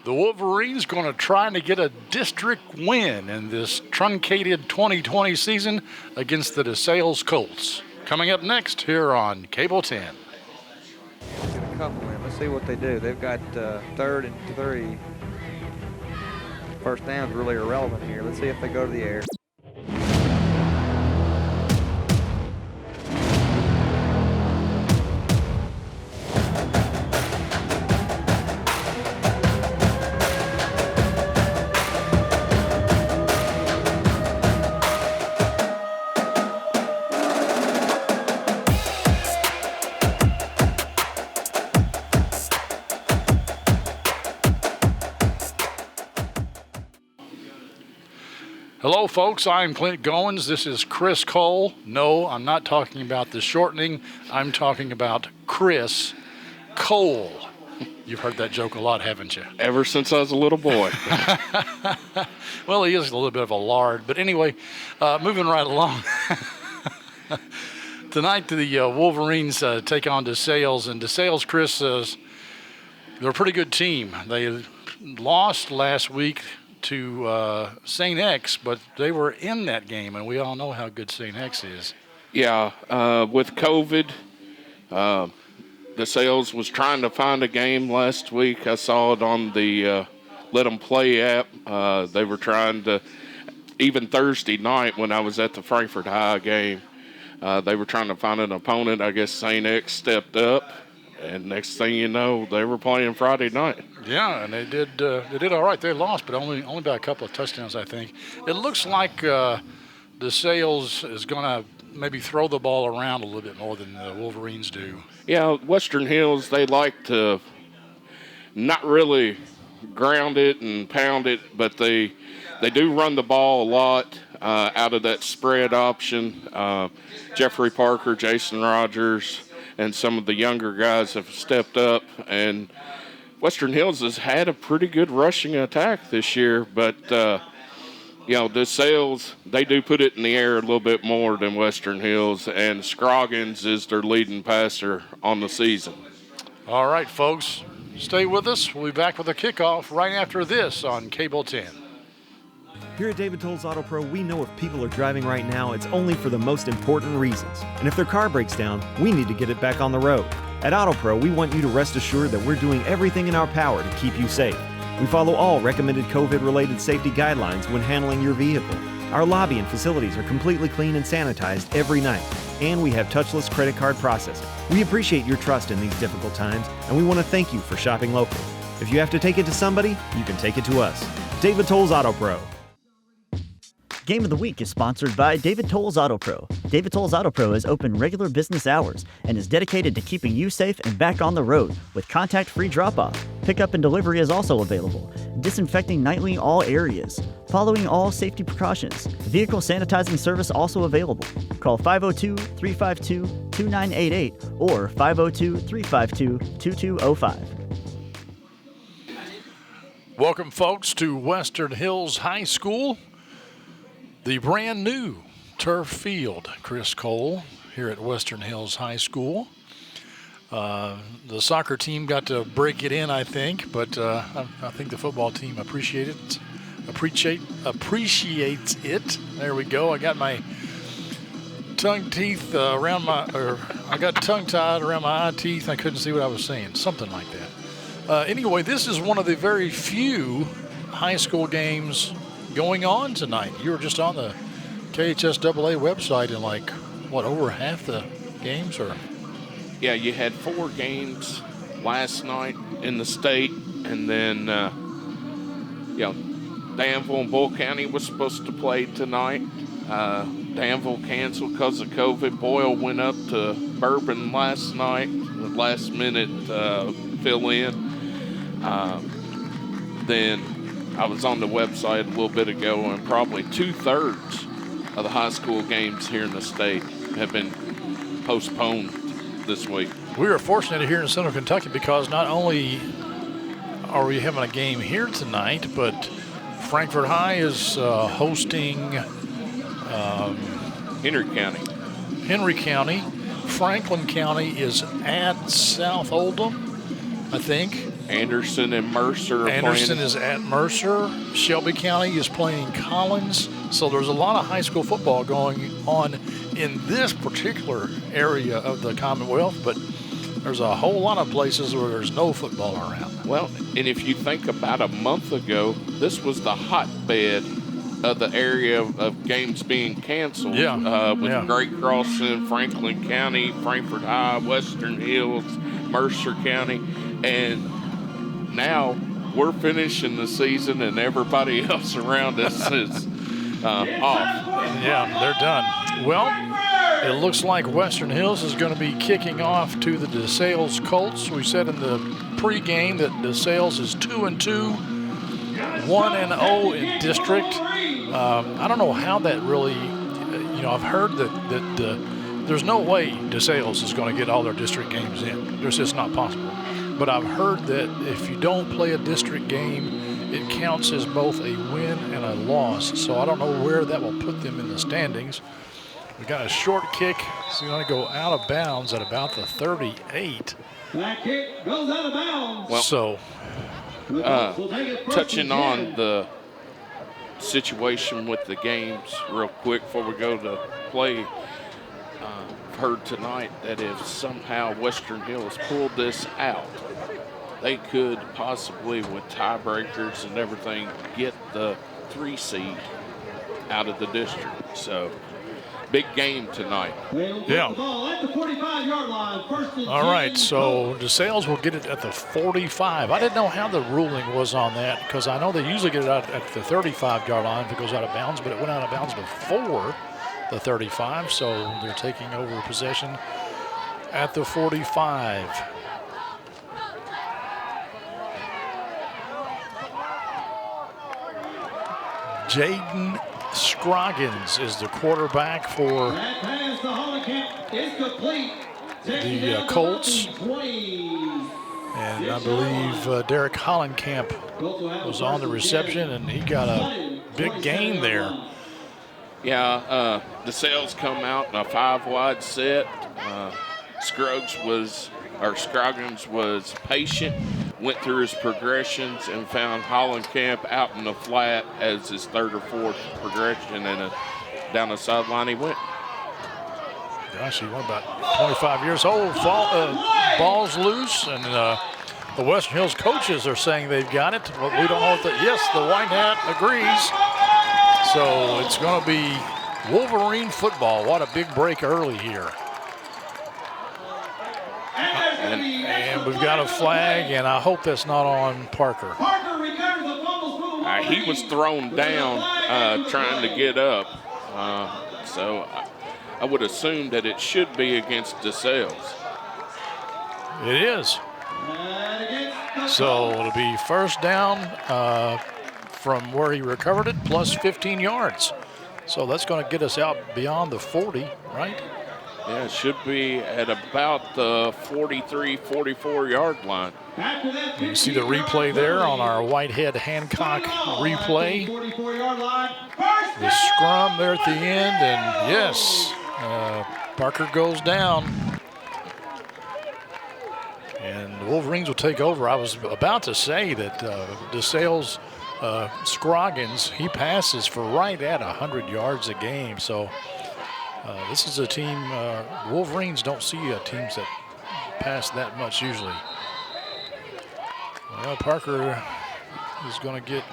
The Wolverines going to try to get a district win in this truncated 2020 season against the DeSales Colts. Coming up next here on Cable 10. Get a couple in. Let's see what they do. They've got 3rd and 3. First down's really irrelevant here. Let's see if they go to the air. Hello, folks. I'm Clint Goins. This is Chris Cole. No, I'm not talking about the shortening. I'm talking about Chris Cole. You've heard that joke a lot, haven't you? Ever since I was a little boy. Well, he is a little bit of a lard. But anyway, moving right along. Tonight, the Wolverines take on DeSales. And DeSales, Chris says, they're a pretty good team. They lost last week to St. X, but they were in that game, and we all know how good St. X is. Yeah, with COVID, DeSales was trying to find a game last week. I saw it on the Let 'Em Play app. They were trying to, even Thursday night when I was at the Frankfort High game, they were trying to find an opponent. I guess St. X stepped up, and next thing you know, they were playing Friday night. Yeah, and they did all right. They lost, but only by a couple of touchdowns, I think. It looks like DeSales is going to maybe throw the ball around a little bit more than the Wolverines do. Yeah, Western Hills, they like to not really ground it and pound it, but they do run the ball a lot out of that spread option. Jeffrey Parker, Jason Rogers, and some of the younger guys have stepped up, and Western Hills has had a pretty good rushing attack this year, but, DeSales, they do put it in the air a little bit more than Western Hills, and Scroggins is their leading passer on the season. All right, folks, stay with us. We'll be back with a kickoff right after this on Cable 10. Here at David Tolles Auto Pro, we know if people are driving right now, it's only for the most important reasons. And if their car breaks down, we need to get it back on the road. At Auto Pro, we want you to rest assured that we're doing everything in our power to keep you safe. We follow all recommended COVID-related safety guidelines when handling your vehicle. Our lobby and facilities are completely clean and sanitized every night. And we have touchless credit card processing. We appreciate your trust in these difficult times, and we want to thank you for shopping local. If you have to take it to somebody, you can take it to us. David Tolles Auto Pro. Game of the Week is sponsored by David Tolles Auto Pro. David Tolles Auto Pro is open regular business hours and is dedicated to keeping you safe and back on the road with contact-free drop-off. Pickup and delivery is also available. Disinfecting nightly all areas. Following all safety precautions. Vehicle sanitizing service also available. Call 502-352-2988 or 502-352-2205. Welcome, folks, to Western Hills High School. The brand new turf field, Chris Cole, here at Western Hills High School. The soccer team got to break it in, I think, but I think the football team appreciates it. There we go. I got my tongue-tied around my eye teeth. I couldn't see what I was saying, something like that. Anyway, this is one of the very few high school games going on tonight. You were just on the KHSAA website and over half the games, or? Yeah, you had 4 games last night in the state, and then, Danville and Bull County was supposed to play tonight. Danville canceled because of COVID. Boyle went up to Bourbon last night, the last minute fill in. Then I was on the website a little bit ago, and probably 2/3 of the high school games here in the state have been postponed this week. We are fortunate here in Central Kentucky because not only are we having a game here tonight, but Frankfort High is hosting Henry County. Franklin County is at South Oldham, I think. Anderson and Mercer are Anderson playing. is at Mercer. Shelby County is playing Collins. So there's a lot of high school football going on in this particular area of the Commonwealth, but there's a whole lot of places where there's no football around. Well, and if you think about a month ago, this was the hotbed of the area of games being canceled. With Great Crossing, Franklin County, Frankfort High, Western Hills, Mercer County, and now we're finishing the season and everybody else around us is off. Yeah, they're done. Well, it looks like Western Hills is going to be kicking off to the DeSales Colts. We said in the pregame that DeSales is 2-2, 1-0 in district. I don't know how that really, I've heard that there's no way DeSales is going to get all their district games in. It's just not possible. But I've heard that if you don't play a district game, it counts as both a win and a loss. So I don't know where that will put them in the standings. We got a short kick. It's going to go out of bounds at about the 38. That kick goes out of bounds. Well, so, touching on the situation with the games real quick before we go to play, I've heard tonight that if somehow Western Hills pulled this out, they could possibly, with tiebreakers and everything, get the 3 seed out of the district. So, big game tonight. yeah. At the 45-yard line, All right, so DeSales will get it at the 45. I didn't know how the ruling was on that because I know they usually get it out at the 35-yard line if it goes out of bounds, but it went out of bounds before the 35, so they're taking over possession at the 45. Jaden Scroggins is the quarterback for that pass to Hollenkamp is complete. the Colts. And I believe Derek Hollenkamp was on the reception, and he got a big gain there. Yeah, DeSales come out in a 5-wide set. Scroggins was patient, went through his progressions and found Hollenkamp out in the flat as his 3rd or 4th progression, and down the sideline he went. Gosh, he went about 25 years old. Ball's loose, and the Western Hills coaches are saying they've got it. But we don't know what yes, the white hat agrees. So it's going to be Wolverine football. What a big break early here. And we've got a flag, and I hope that's not on Parker. He was thrown down trying to get up. So I would assume that it should be against DeSales. It is. So it'll be first down from where he recovered it, plus 15 yards. So that's going to get us out beyond the 40, right? Yeah, it should be at about the 43, 44-yard line. You can see the replay there on our Whitehead Hancock replay. The scrum there at the end, and yes, Parker goes down. And the Wolverines will take over. I was about to say that DeSales Scroggins, he passes for right at 100 yards a game. So this is a team, Wolverines don't see teams that pass that much usually. Well, Parker is going to get,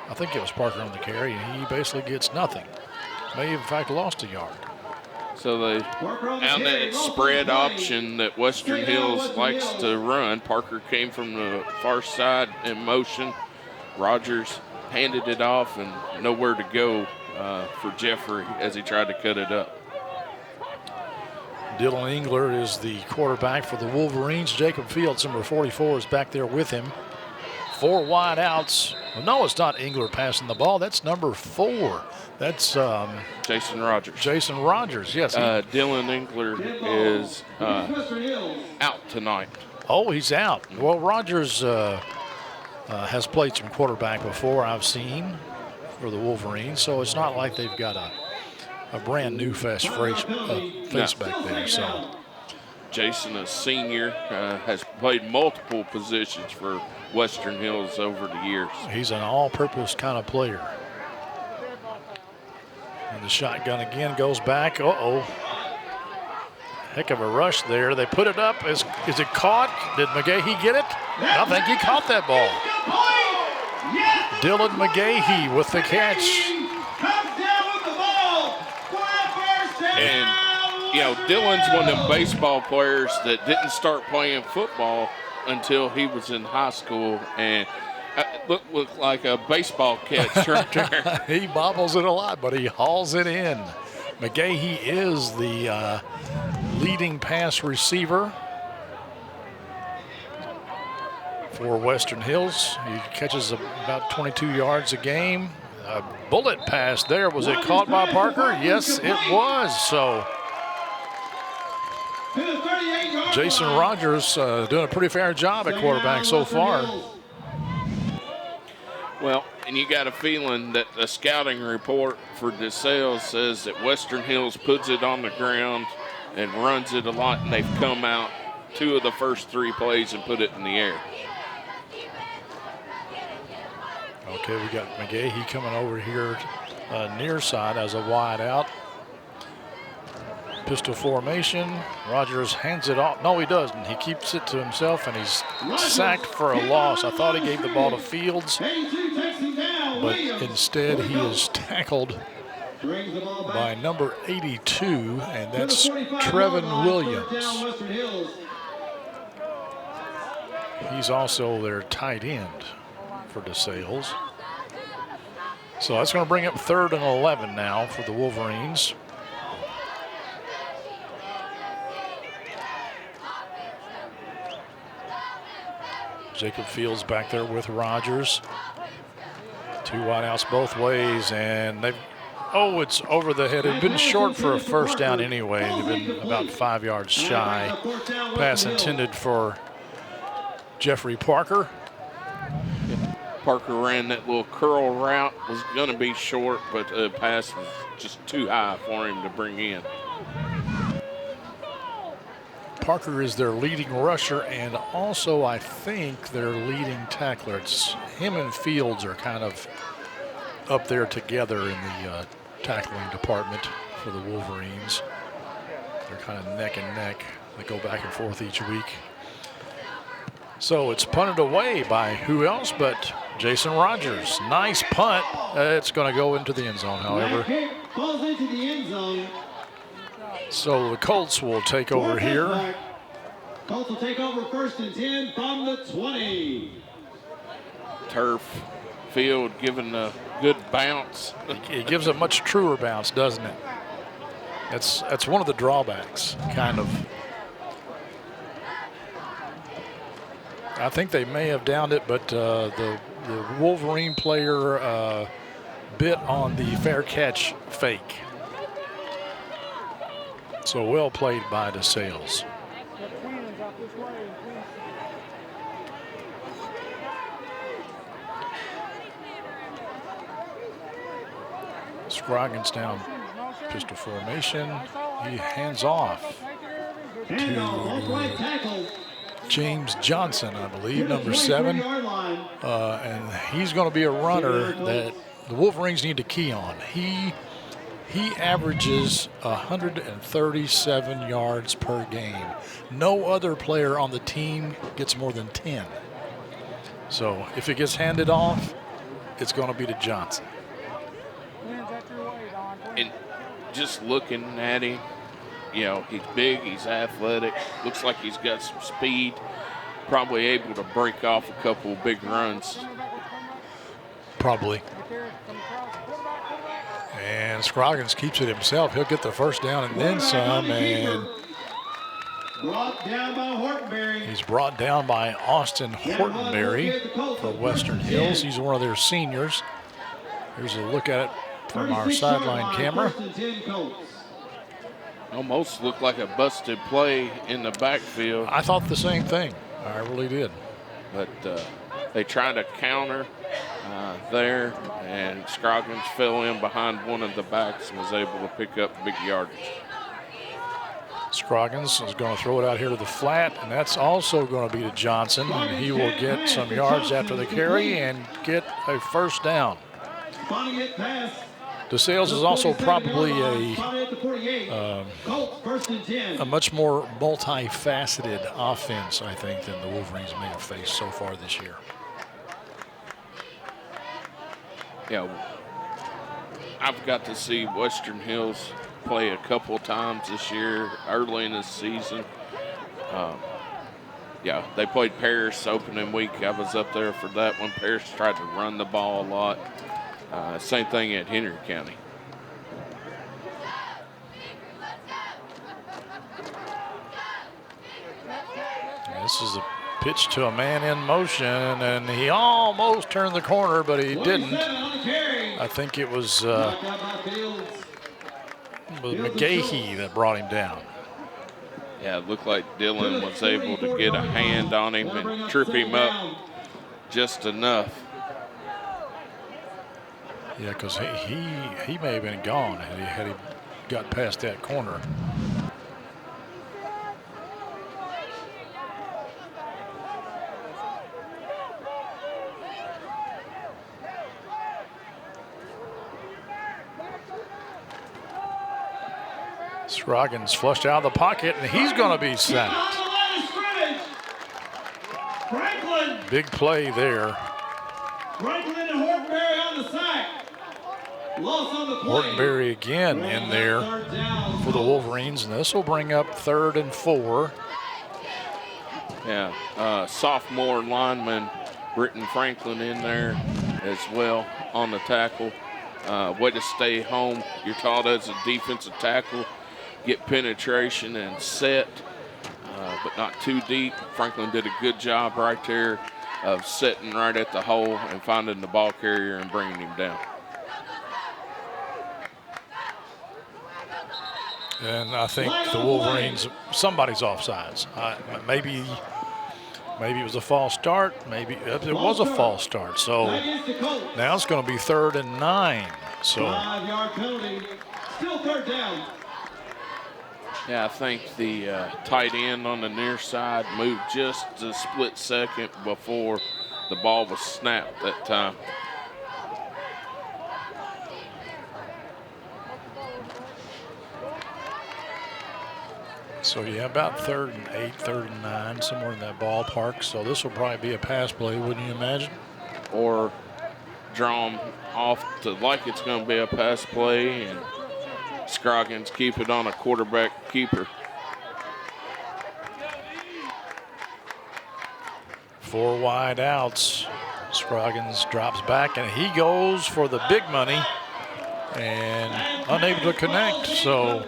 I think it was Parker on the carry, and he basically gets nothing. May have, in fact, lost a yard. So they, on that spread option that Western Hills likes to run, Parker came from the far side in motion. Rogers handed it off and nowhere to go for Jeffrey as he tried to cut it up. Dylan Engler is the quarterback for the Wolverines. Jacob Fields, number 44, is back there with him. 4 wide outs. Well, no, it's not Engler passing the ball. That's number 4. That's Jason Rogers. Jason Rogers, yes. Dylan Engler is out tonight. Oh, he's out. Well, Rogers has played some quarterback before, I've seen, for the Wolverines, so it's not like they've got a brand new face back there. So Jason, a senior, has played multiple positions for Western Hills over the years. He's an all-purpose kind of player. And the shotgun again goes back. Uh-oh. Heck of a rush there. They put it up. Is it caught? Did McGahee get it? I think he caught that ball. Dylan McGahee with the catch. And, you know, Dylan's one of them baseball players that didn't start playing football until he was in high school, and looked like a baseball catch right there. He bobbles it a lot, but he hauls it in. McGahee is the leading pass receiver for Western Hills. He catches about 22 yards a game. A bullet pass there. Was it caught by Parker? Yes, it was. So Jason Rogers doing a pretty fair job at quarterback so far. Well, and you got a feeling that the scouting report for DeSales says that Western Hills puts it on the ground and runs it a lot, and they've come out 2 of the first 3 plays and put it in the air. Okay, we got McGahee coming over here near side as a wide out. Pistol formation. Rogers hands it off. No, he doesn't. He keeps it to himself, and he's sacked for a loss. I thought he gave the ball to Fields, but instead he is tackled by number 82, and that's Trevin Williams. He's also their tight end for DeSales. So that's going to bring up 3rd and 11 now for the Wolverines. Jacob Fields back there with Rogers. 2 wideouts both ways, and they've, it's over the head. It's been short for a first down anyway. They've been about 5 yards shy. Pass intended for Jeffrey Parker. Parker ran that little curl route, was going to be short, but the pass was just too high for him to bring in. Parker is their leading rusher and also, I think, their leading tackler. It's him and Fields are kind of up there together in the tackling department for the Wolverines. They're kind of neck and neck. They go back and forth each week. So it's punted away by who else but Jason Rogers. Nice punt. It's going to go into the end zone, however. Falls into the end zone. So the Colts will take over here. Colts will take over 1st and 10 from the 20. Turf field giving a good bounce. It gives a much truer bounce, doesn't it? That's one of the drawbacks, kind of. I think they may have downed it, but the Wolverine player bit on the fair catch fake. So well played by DeSales. Scroggins down pistol formation. He hands off to James Johnson, I believe, number 7. And he's going to be a runner that the Wolverines need to key on. He averages 137 yards per game. No other player on the team gets more than 10. So if it gets handed off, it's going to be to Johnson. And just looking at him, you know, he's big, he's athletic, looks like he's got some speed, probably able to break off a couple of big runs. Probably. And Scroggins keeps it himself. He'll get the first down and then some. And brought down by Hortonberry. He's brought down by Austin Hortonberry for Western Hills. He's one of their seniors. Here's a look at it from our sideline camera. Almost looked like a busted play in the backfield. I thought the same thing. I really did. But they tried to counter there, and Scroggins fell in behind one of the backs and was able to pick up big yardage. Scroggins is going to throw it out here to the flat, and that's also going to be to Johnson. And he will get some yards after the carry and get a first down. DeSales is also probably a much more multifaceted offense, I think, than the Wolverines may have faced so far this year. Yeah, I've got to see Western Hills play a couple times this year, early in the season. Yeah, they played Paris opening week. I was up there for that one. Paris tried to run the ball a lot. Same thing at Henry County. This is a pitch to a man in motion, and he almost turned the corner, but he didn't. I think it was McGahee that brought him down. Yeah, it looked like Dylan was able to get a hand on him and trip him up just enough. Yeah, because he may have been gone had he got past that corner. Scroggins flushed out of the pocket, and he's going to be sacked. Big play there. Franklin and Hortonberry on the sack. Loss on the play. Hortonberry again in there for the Wolverines, and this will bring up 3rd and 4. Yeah, sophomore lineman Britton Franklin in there as well on the tackle. Way to stay home. You're taught as a defensive tackle, get penetration and set, but not too deep. Franklin did a good job right there of setting right at the hole and finding the ball carrier and bringing him down. And I think the Wolverines, somebody's offsides. Maybe it was a false start. Maybe it was a false start. So now it's going to be 3rd and 9. So 5-yard penalty. Still 3rd down. Yeah, I think the tight end on the near side moved just a split second before the ball was snapped that time. So yeah, about 3rd and 8, 3rd and 9, somewhere in that ballpark. So this will probably be a pass play, wouldn't you imagine? Or draw them off to like it's going to be a pass play, and Scroggins keep it on a quarterback keeper. 4 wide outs. Scroggins drops back, and he goes for the big money and unable to connect. So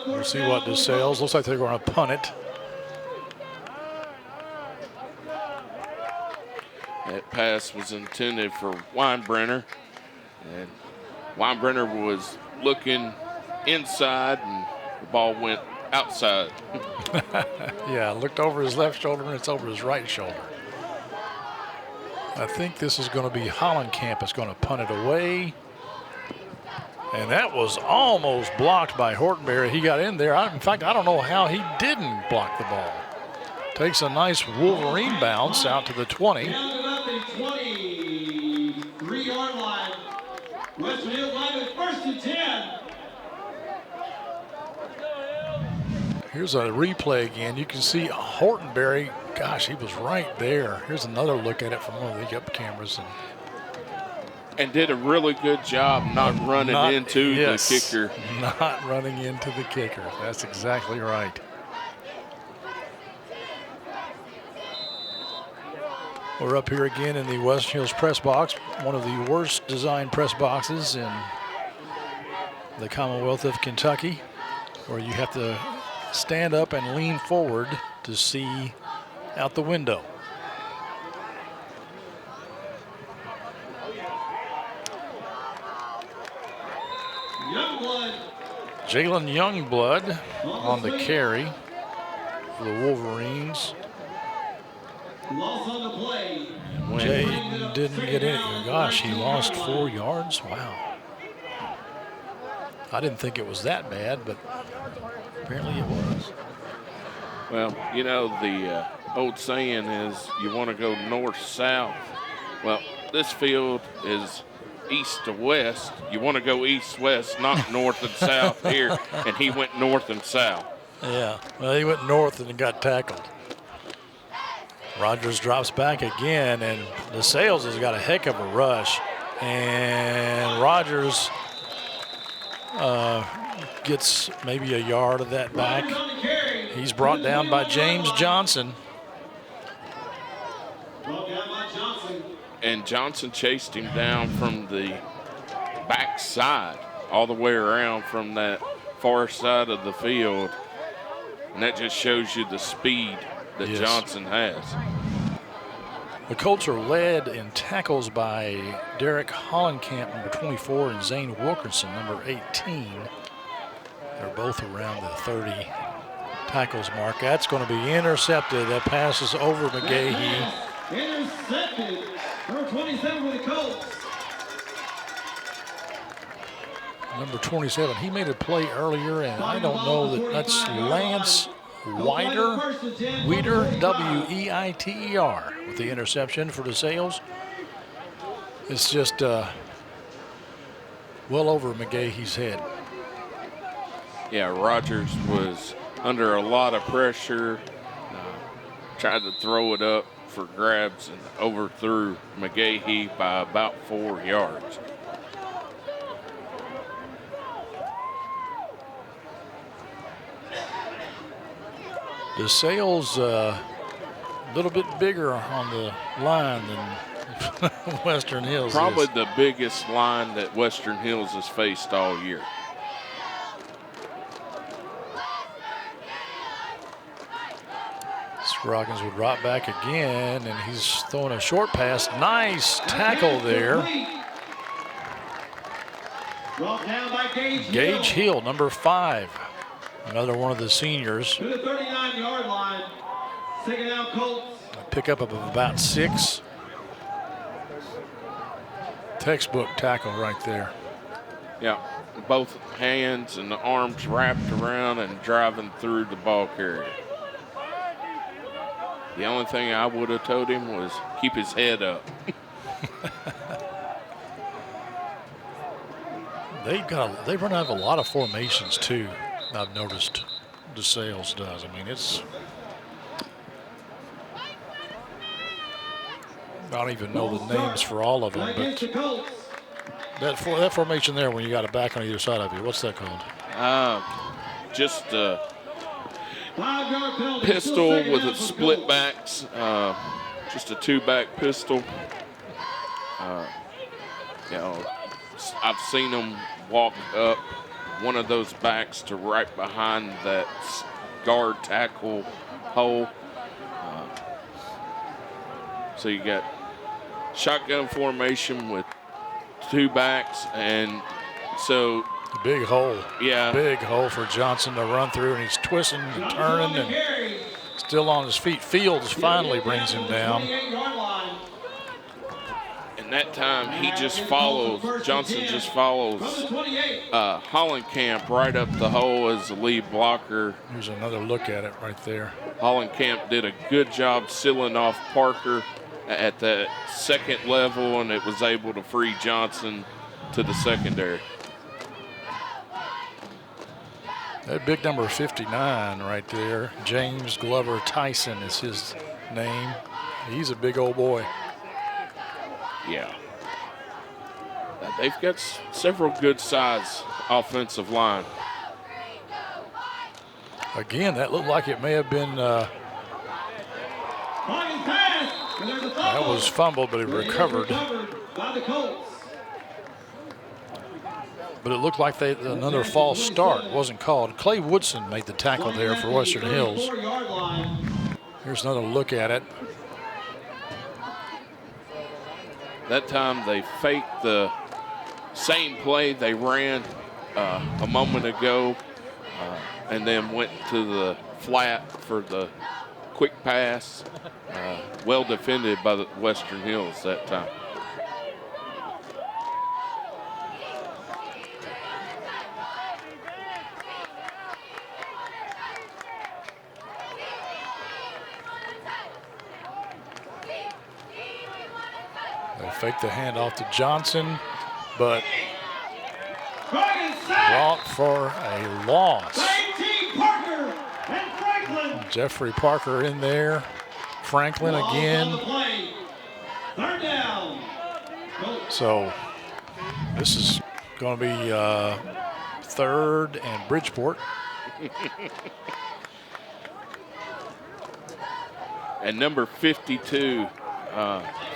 we'll see what DeSales. Looks like they're going to punt it. That pass was intended for Weinbrenner, and Weinbrenner was looking inside, and the ball went outside. Yeah, looked over his left shoulder, and it's over his right shoulder. I think this is going to be Hollenkamp is going to punt it away. And that was almost blocked by Hortonberry. He got in there. In fact, I don't know how he didn't block the ball. Takes a nice Wolverine bounce out to the 20. 23-yard line. Western Hills line is 1st and 10. Here's a replay again. You can see Hortonberry. Gosh, he was right there. Here's another look at it from one of the up cameras. And did a really good job not running into the kicker. Not running into the kicker. That's exactly right. We're up here again in the Western Hills press box, one of the worst designed press boxes in the Commonwealth of Kentucky, where you have to stand up and lean forward to see out the window. Jalen Youngblood on the carry for the Wolverines. Loss on the play. Jaden didn't get in. Gosh, he lost 4 yards. Wow. I didn't think it was that bad, but apparently it was. Well, you know, the old saying is you want to go north-south. Well, this field is east to west. You want to go east-west, not north and south here, and he went north and south. Yeah, well, he went north and got tackled. Rogers drops back again, and DeSales has got a heck of a rush. And Rogers gets maybe a yard of that back. He's brought down by James Johnson. And Johnson chased him down from the backside all the way around from that far side of the field. And that just shows you the speed that Yes. Johnson has. The Colts are led in tackles by Derek Hollenkamp, number 24, and Zane Wilkerson, number 18. They're both around the 30 tackles mark. That's going to be intercepted. That passes over McGahee. Intercepted. Number 27 for the Colts. Number 27, he made a play earlier, and I don't know that that's Lance Weiter, W-E-I-T-E-R, with the interception for DeSales. It's just well over McGahee's head. Yeah, Rogers was under a lot of pressure, tried to throw it up for grabs and overthrew McGahee by about 4 yards. DeSales a little bit bigger on the line than Western Hills Probably is. the biggest line that Western Hills has faced all year. Scroggins would drop back again, and he's throwing a short pass. Nice tackle there. Brought down by Gage Hill, number 5. Another one of the seniors. To the 39-yard line. Second down, Colts. A pickup of about 6. Textbook tackle right there. Yeah, both hands and the arms wrapped around and driving through the ball carrier. The only thing I would have told him was keep his head up. They run out of a lot of formations too. I've noticed DeSales does. I mean, it's I don't even know the names for all of them, Against the but Colts. that formation there when you got a back on either side of you, what's that called? Just a 5-yard penalty. pistol Still second with down a for split Colts. backs, just a 2-back pistol. You know, I've seen them walk up one of those backs to right behind that guard tackle hole. So you got shotgun formation with 2 backs, and so Big hole. yeah, Big hole for Johnson to run through, and he's twisting and turning and still on his feet. Fields finally brings him down. 28-yard line. and that time he just follows. Johnson just follows From the 28. Hollenkamp right up the hole as the lead blocker. Here's another look at it right there. Hollenkamp did a good job sealing off Parker at the second level, and it was able to free Johnson to the secondary. That big number 59 right there, James Glover Tyson is his name. He's a big old boy. Yeah. They've got several good size offensive line. Again, that looked like it may have been, that Long pass, and there's a fumble. was fumbled, but he recovered. By the Colts. But it looked like another false start wasn't called. Clay Woodson made the tackle there for Western Hills. 34-yard line. Here's another look at it. That time they faked the same play they ran a moment ago and then went to the flat for the quick pass. Well defended by the Western Hills that time. fake the handoff to Johnson, but brought for a loss. Parker and Franklin. Jeffrey Parker in there. Franklin again. Third down. So this is going to be third and Bridgeport. And number 52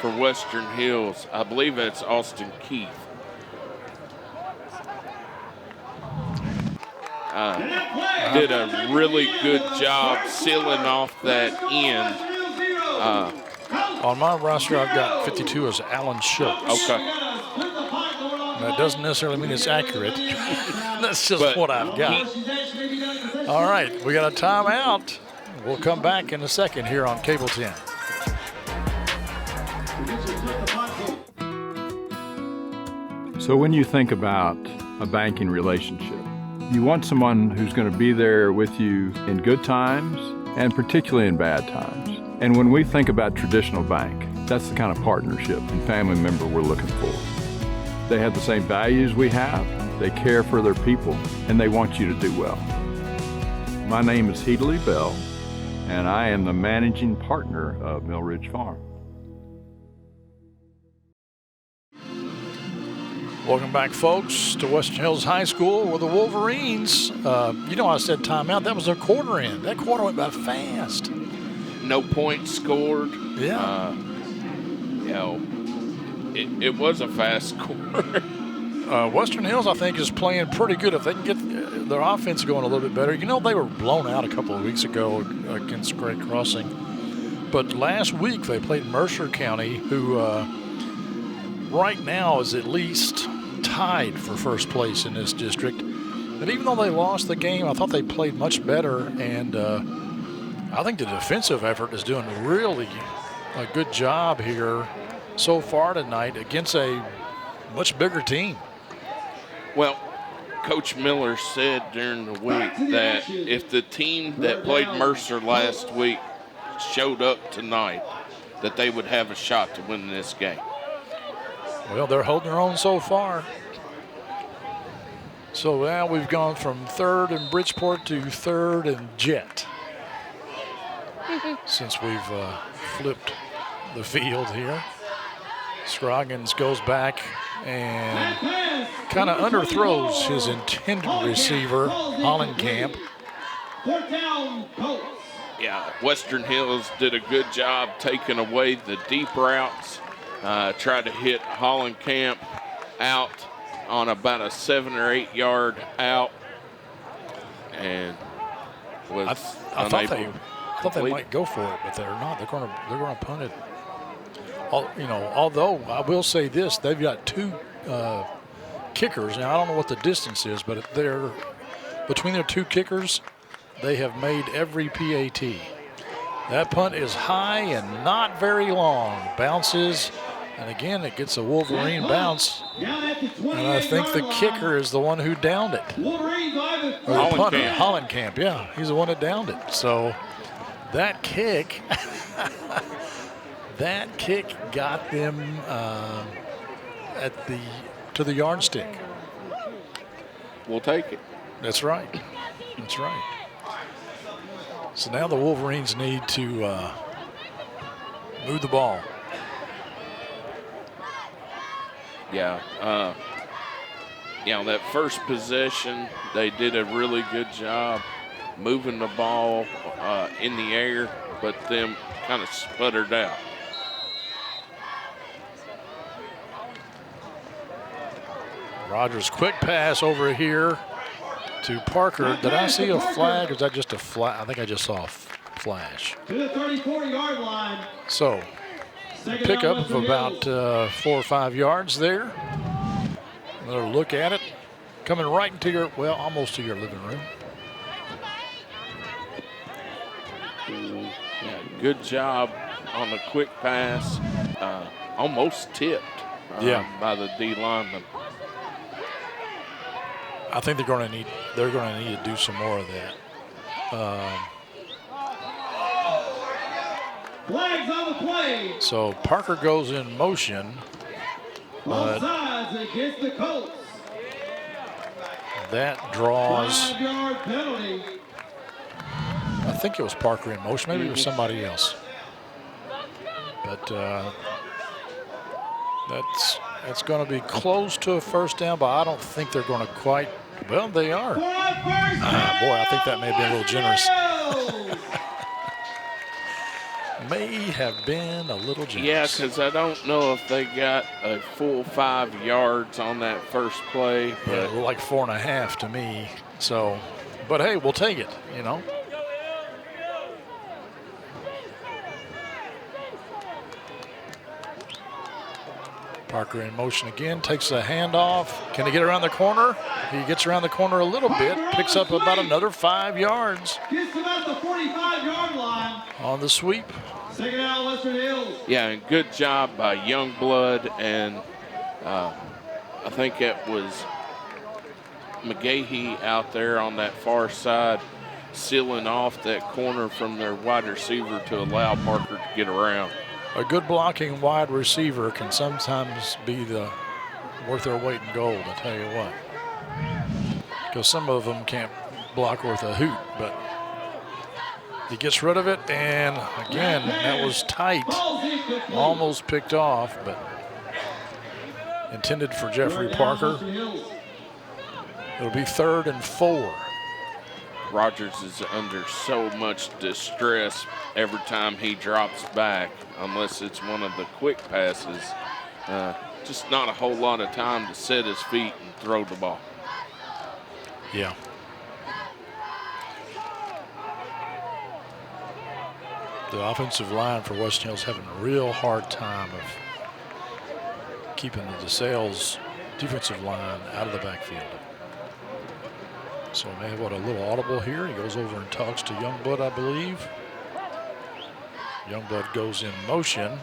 for Western Hills, I believe that's Austin Keith. Did a really good job sealing off that end. On my roster, I've got 52 as Alan Schultz. Okay. That doesn't necessarily mean it's accurate. That's just what I've got. All right, we got a timeout. We'll come back in a second here on Cable 10. So when you think about a banking relationship, you want someone who's going to be there with you in good times and particularly in bad times. And when we think about traditional bank, that's the kind of partnership and family member we're looking for. They have the same values we have, they care for their people, and they want you to do well. My name is Heatley Bell, and I am the managing partner of Mill Ridge Farm. Welcome back, folks, to Western Hills High School where the Wolverines, I said timeout. That was their quarter end. That quarter went by fast. No points scored. Yeah. It was a fast quarter. Western Hills, I think, is playing pretty good. If they can get their offense going a little bit better. They were blown out a couple of weeks ago against Great Crossing. But last week they played Mercer County, who right now is at least tied for first place in this district. And even though they lost the game, I thought they played much better. And I think the defensive effort is doing really a good job here so far tonight against a much bigger team. Well, Coach Miller said during the week that if the team that played Mercer last week showed up tonight, that they would have a shot to win this game. Well, they're holding their own so far. So now we've gone from third and Bridgeport to third and Jet since we've flipped the field here. Scroggins goes back and kind of underthrows his intended receiver, Hollenkamp. Yeah, Western Hills did a good job taking away the deep routes. Tried to hit Hollenkamp out on about a 7 or 8 yard out, and was I thought they might go for it, but they're not. They're going to punt it. Although I will say this, they've got two kickers. Now I don't know what the distance is, but they're between their two kickers, they have made every PAT. That punt is high and not very long. Bounces, and again it gets a Wolverine bounce. And I think the kicker is the one who downed it. Or the punter, Hollenkamp, yeah, he's the one that downed it. So that kick, got them to the yardstick. We'll take it. That's right. That's right. So now the Wolverines need to move the ball. Yeah. That first possession, they did a really good job moving the ball in the air, but them kind of sputtered out. Rogers, quick pass over here to Parker. Did I see a flag, or is that just a flash? I think I just saw a flash. To the 34-yard line. So, pick up of about 4 or 5 yards there. Another look at it. Coming right into your, almost to your living room. Yeah, good job on the quick pass. Almost tipped by the D lineman. I think they're going to need to do some more of that. Flags on the play. So Parker goes in motion, But Offsides against the Colts. that draws, 5-yard penalty. I think it was Parker in motion. Maybe it was somebody else. But that's going to be close to a first down, but I don't think they're going to quite. Well, they are. Boy, I think that may have been a little generous. May have been a little generous. Yeah, because I don't know if they got a full 5 yards on that first play. But Yeah, it looked like 4.5 to me. So, but hey, we'll take it, you know. Parker in motion again, takes a handoff. Can he get around the corner? He gets around the corner a little bit, picks up about another 5 yards Gets him at the 45-yard line. on the sweep. Second out, Western Hills. yeah, and good job by Youngblood, and I think it was McGahee out there on that far side sealing off that corner from their wide receiver to allow Parker to get around. A good blocking wide receiver can sometimes be worth their weight in gold, I tell you what. Because some of them can't block worth a hoot, but he gets rid of it, and again, that was tight. Almost picked off, but intended for Jeffrey Parker. It'll be 3rd and 4. Rogers is under so much distress every time he drops back, unless it's one of the quick passes. Just not a whole lot of time to set his feet and throw the ball. Yeah. The offensive line for Western Hills having a real hard time of keeping the DeSales defensive line out of the backfield. So may have a little audible here. He goes over and talks to Youngblood, I believe. Youngblood goes in motion.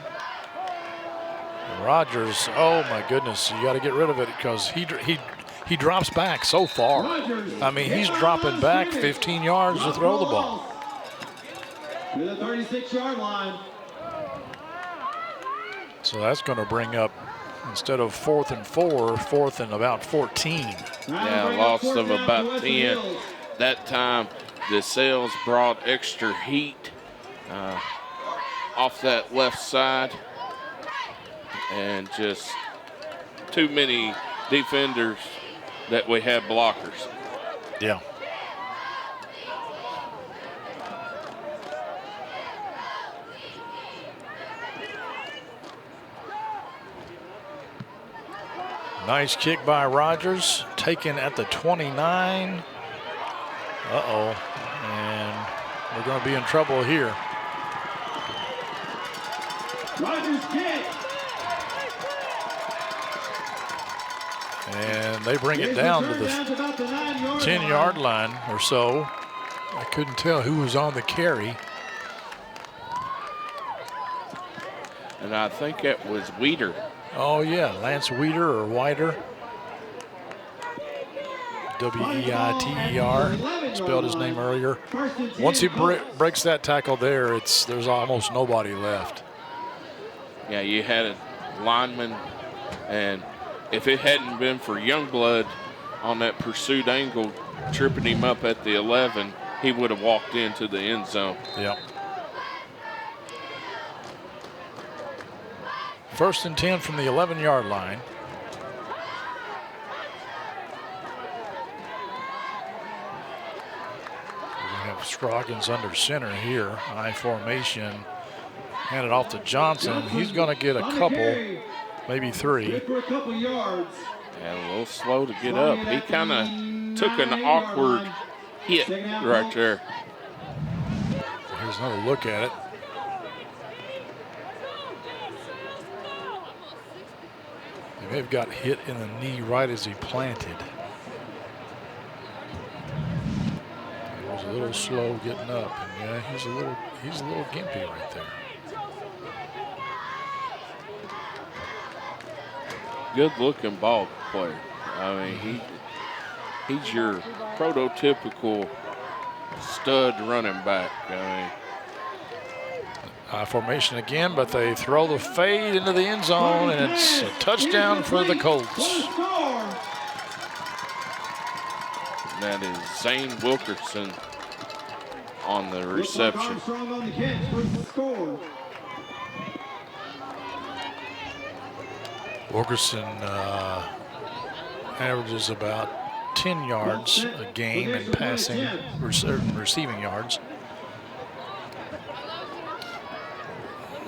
And Rogers, oh my goodness, you got to get rid of it because he drops back so far. I mean, he's dropping back 15 yards to throw the ball. To the 36-yard line. So that's going to bring up, instead of 4th and 4, 4th and about 14. Yeah, loss of about 10. That time, DeSales brought extra heat off that left side, and just too many defenders that we had blockers. Yeah. Nice kick by Rogers, taken at the 29. Uh-oh, and we're going to be in trouble here. Rogers kick. And they bring it down to the 10-yard line or so. I couldn't tell who was on the carry. And I think it was Weeder. Oh, yeah, Lance Weeder or Wider. W-E-I-T-E-R. Spelled his name earlier. Once he breaks that tackle there, there's almost nobody left. Yeah, you had a lineman, and if it hadn't been for Youngblood on that pursuit angle, tripping him up at the 11, he would have walked into the end zone. Yep. 1st and 10 from the 11-yard line. We have Scroggins under center here. I formation. Hand it off to Johnson. He's going to get a couple, maybe 3. For a couple yards. And a little slow to get up. He kind of took an awkward hit right there. Here's another look at it. He may have got hit in the knee right as he planted. He was a little slow getting up, and yeah, he's a little gimpy right there. Good-looking ball player. I mean, he's your prototypical stud running back. I mean, High formation again, but they throw the fade into the end zone, and it's a touchdown for the Colts. And that is Zane Wilkerson on the reception. Wilkerson averages about 10 yards a game in passing, receiving yards.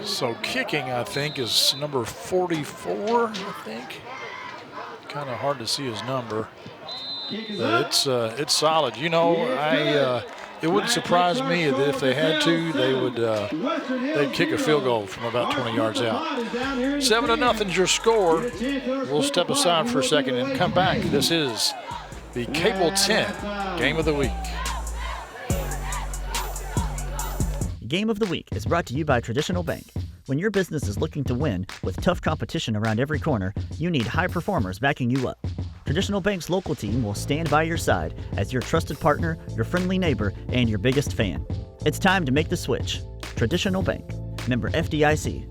So kicking, I think, is number 44, I think. Kind of hard to see his number. But it's solid. You know, it wouldn't surprise me that if they had to, they'd kick a field goal from about 20 yards out. 7-0 is your score. We'll step aside for a second and come back. This is the Cable 10 Game of the Week. Game of the Week is brought to you by Traditional Bank. When your business is looking to win with tough competition around every corner, you need high performers backing you up. Traditional Bank's local team will stand by your side as your trusted partner, your friendly neighbor, and your biggest fan. It's time to make the switch. Traditional Bank. Member FDIC.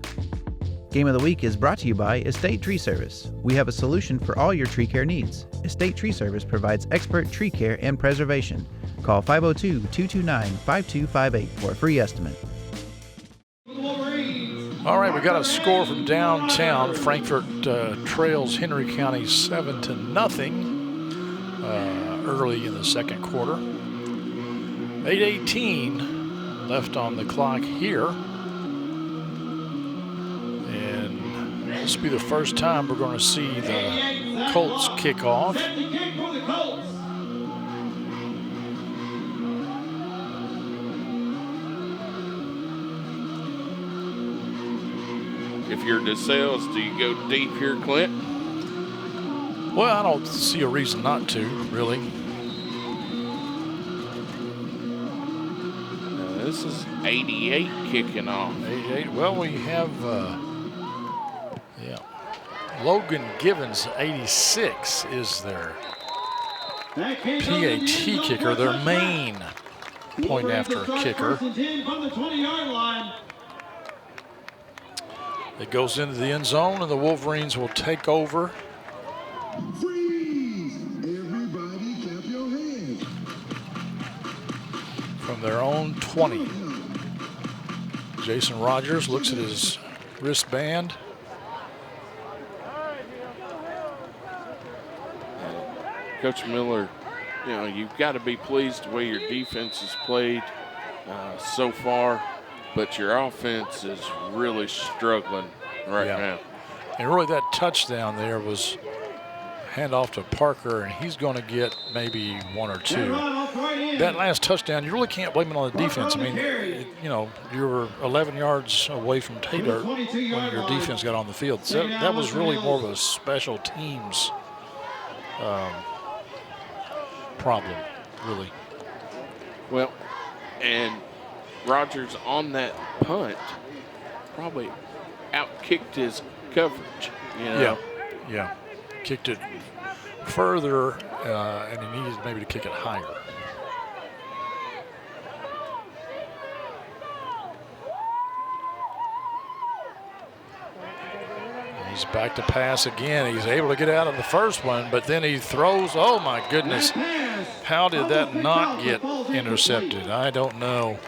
Game of the Week is brought to you by Estate Tree Service. We have a solution for all your tree care needs. Estate Tree Service provides expert tree care and preservation. Call 502-229-5258 for a free estimate. All right, we got a score from downtown. Frankfort trails Henry County 7-0 early in the second quarter. 8:18 left on the clock here. And this will be the first time we're going to see the Colts kick off. If you're DeSales, do you go deep here, Clint? Well, I don't see a reason not to, really. This is 88 kicking off. 88. Well, we have Logan Givens, 86, is their PAT kicker, their main point after kicker. It goes into the end zone, and the Wolverines will take over. Freeze! Everybody clap your hands. From their own 20. Jason Rogers looks at his wristband. Coach Miller, you know, you've got to be pleased the way your defense has played so far, but your offense is really struggling right now. And really that touchdown there was handoff to Parker, and he's going to get maybe one or two. That last touchdown, you really can't blame it on the defense. I mean, you know, you were 11 yards away from Taylor when your defense got on the field. So that was really more of a special teams problem, really. Well, and Rogers on that punt probably outkicked his coverage. You know? Yeah. Kicked it further, and he needed maybe to kick it higher. He's back to pass again. He's able to get out of the first one, but then he throws. Oh, my goodness. How did that not get intercepted? I don't know.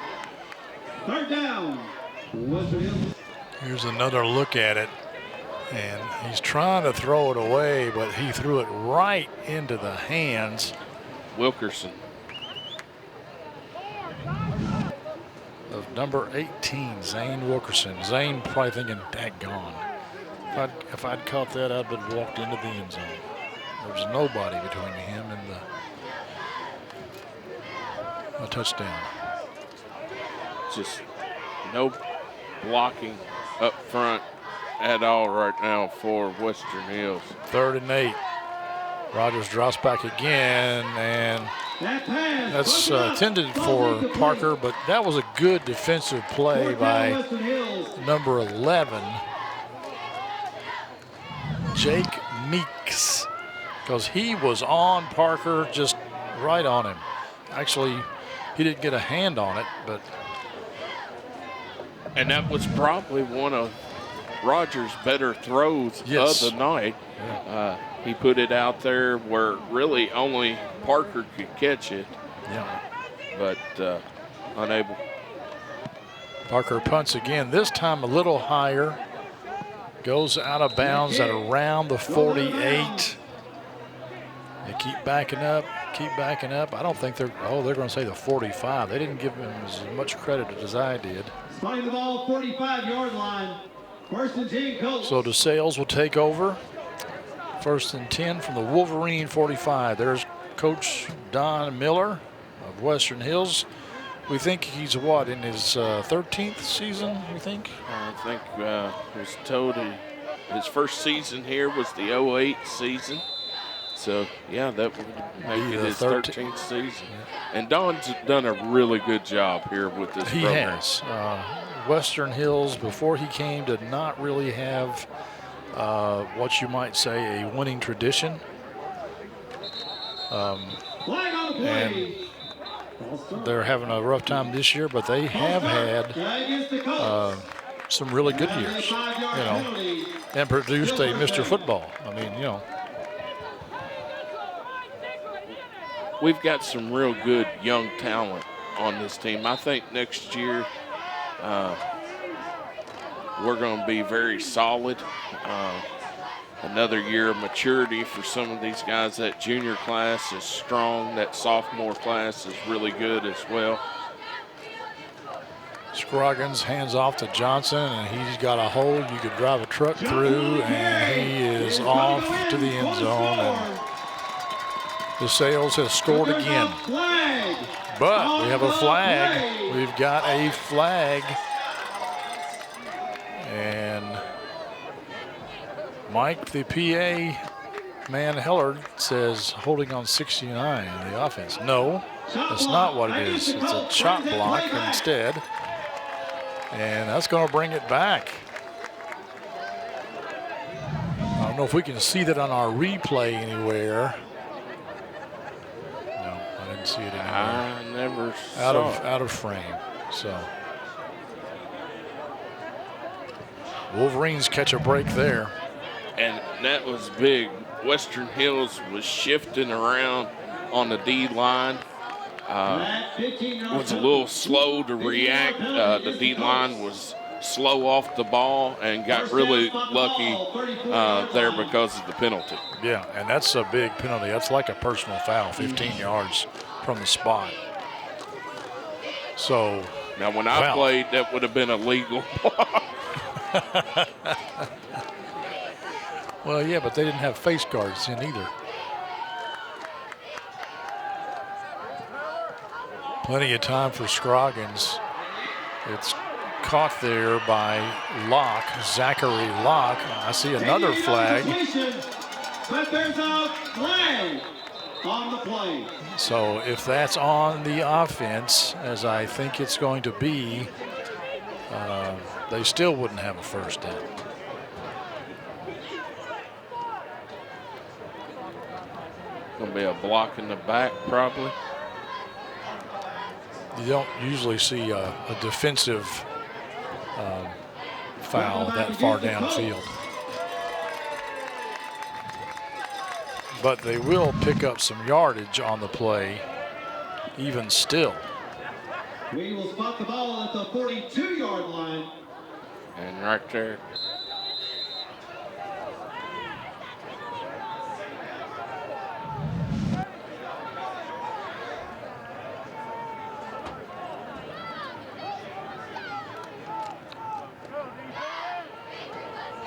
Third down. Here's another look at it. And he's trying to throw it away, but he threw it right into the hands. Wilkerson. Of number 18, Zane Wilkerson. Zane probably thinking, daggone. If I'd caught that, I'd have walked into the end zone. There was nobody between him and the touchdown. Just no blocking up front at all right now for Western Hills. 3rd and 8. Rogers drops back again, and that's intended for Parker, but that was a good defensive play by number 11, Jake Meeks, because he was on Parker, just right on him. Actually, he didn't get a hand on it, but And that was probably one of Rogers' better throws Yes. of the night. Yeah. He put it out there where really only Parker could catch it, but unable. Parker punts again, this time a little higher. Goes out of bounds at around the 48. They keep backing up, I don't think they're going to say the 45. They didn't give him as much credit as I did. Spotting the ball, 45-yard line. First and 10, Colts. So DeSales will take over. First and 10 from the Wolverine 45. There's Coach Don Miller of Western Hills. We think he's what, in his 13th season, we think? I think was told his first season here was the 08 season. So, yeah, that would make it his 13th season. Yeah. And Don's done a really good job here with this program. He has. Western Hills, before he came, did not really have what you might say a winning tradition. And they're having a rough time this year, but they have had some really good years, and produced a Mr. Football. I mean, We've got some real good young talent on this team. I think next year we're going to be very solid. Another year of maturity for some of these guys. That junior class is strong. That sophomore class is really good as well. Scroggins hands off to Johnson, and he's got a hole you could drive a truck through, and he is off to the end zone. And DeSales has scored again. But we have a flag. We've got a flag. And Mike, the PA man, Hellard, says holding on 69 in the offense. No, that's not what it is. It's a chop block instead. And that's going to bring it back. I don't know if we can see that on our replay anywhere. No, I didn't see it anywhere. I never saw it. Out of frame. So Wolverines catch a break there. And that was big. Western Hills was shifting around on the D line. Was a little slow to react. The D line was slow off the ball and got really lucky there because of the penalty. Yeah, and that's a big penalty. That's like a personal foul, 15 yards from the spot. So now, when I played, that would have been illegal. Well, yeah, but they didn't have face guards in either. Plenty of time for Scroggins. It's caught there by Locke, Zachary Locke. I see another flag. But there's a flag on the play. So if that's on the offense, as I think it's going to be, they still wouldn't have a first down. Going to be a block in the back, probably. You don't usually see a defensive foul that far downfield. But they will pick up some yardage on the play, even still. We will spot the ball at the 42-yard line. And right there.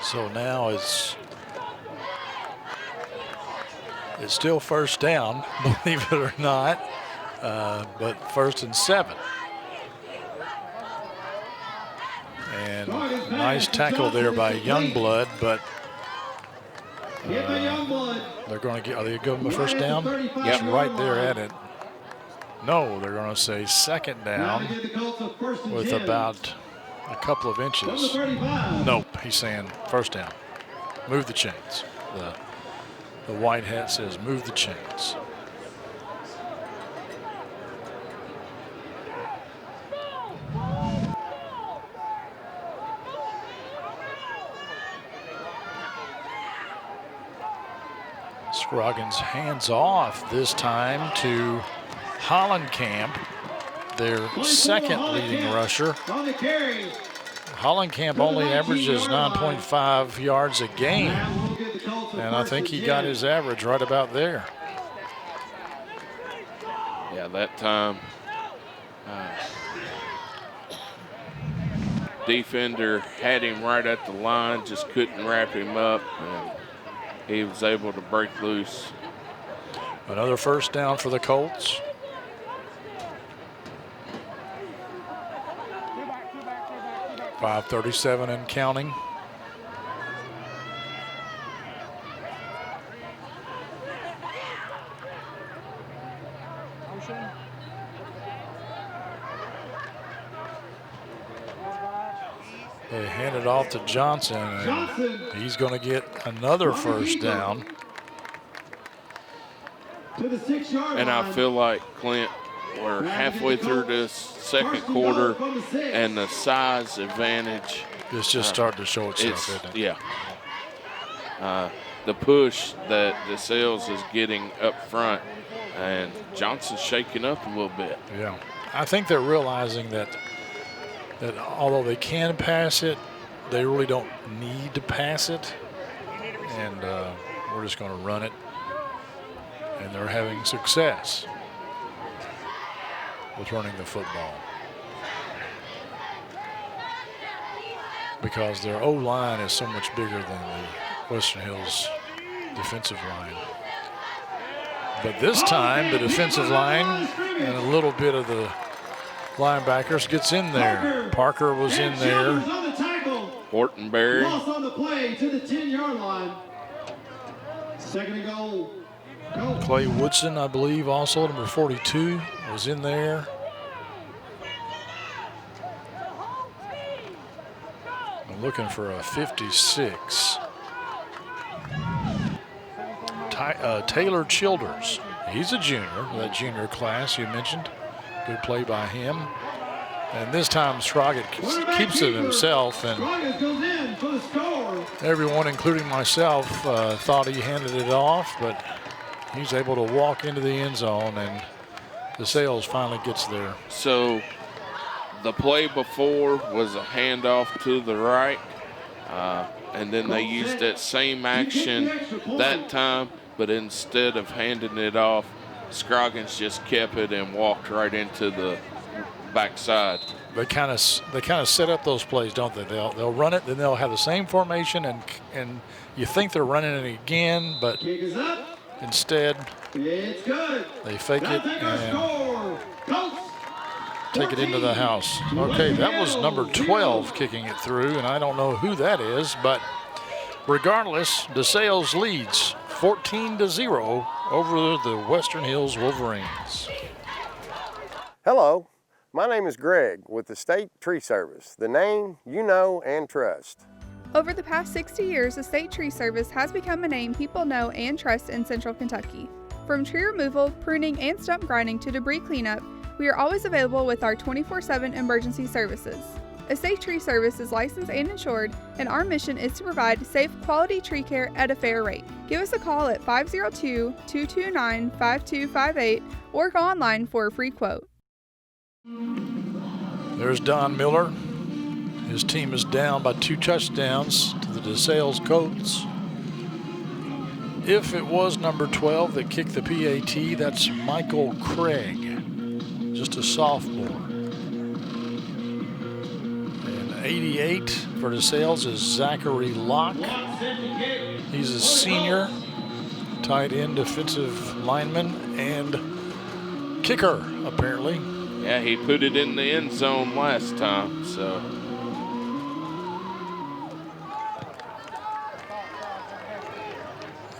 So now it's still first down, believe it or not, but 1st and 7. And nice tackle there by Youngblood, but they're going to get. Are they going to give him a first down? It's right there at it. No, they're going to say second down with about a couple of inches. Nope, he's saying first down. Move the chains. The white hat says move the chains. Scroggins hands off this time to Hollenkamp, their second leading rusher. On the carry. Hollenkamp only averages 9.5 yards a game, and I think he got his average right about there. Yeah, that time defender had him right at the line, just couldn't wrap him up, and he was able to break loose. Another first down for the Colts. .537 and counting. They hand it off to Johnson, and he's going to get another first down. To the 6-yard And I line. feel like, Clint, we're halfway through this second quarter, and the size advantage. It's just starting to show itself, isn't it? Yeah. The push that DeSales is getting up front, and Johnson's shaking up a little bit. Yeah. I think they're realizing that although they can pass it, they really don't need to pass it. And we're just going to run it. And they're having success with running the football, because their O-line is so much bigger than the Western Hills defensive line. But this time, the defensive line and a little bit of the linebackers gets in there. Parker was in there. Hortonberry. Loss on the play to the 10-yard line. Second and goal. Clay Woodson, I believe, also number 42, was in there. I'm looking for a 56. Taylor Childers, he's a junior, that junior class you mentioned. Good play by him. And this time Scroggins keeps it himself, and everyone, including myself, thought he handed it off, but he's able to walk into the end zone, and DeSales finally gets there. So the play before was a handoff to the right, and then they used that same action that time, but instead of handing it off, Scroggins just kept it and walked right into the backside. They kind of set up those plays, don't they? They'll run it, then they'll have the same formation, and you think they're running it again, but instead It's good. they fake it and take it into the house. Okay, that was number 12 kicking it through, and I don't know who that is, but regardless, DeSales leads 14-0 over the Western Hills Wolverines. Hello, my name is Greg with the State Tree Service, the name you know and trust. Over the past 60 years, the State Tree Service has become a name people know and trust in Central Kentucky. From tree removal, pruning, and stump grinding to debris cleanup, we are always available with our 24/7 emergency services. Estate Tree Service is licensed and insured, and our mission is to provide safe, quality tree care at a fair rate. Give us a call at 502-229-5258 or go online for a free quote. There's Don Miller. His team is down by 2 touchdowns to the DeSales Colts. If it was number 12 that kicked the PAT, that's Michael Craig, just a sophomore. And 88 for DeSales is Zachary Locke. He's a senior, tight end, defensive lineman, and kicker, apparently. Yeah, he put it in the end zone last time, so.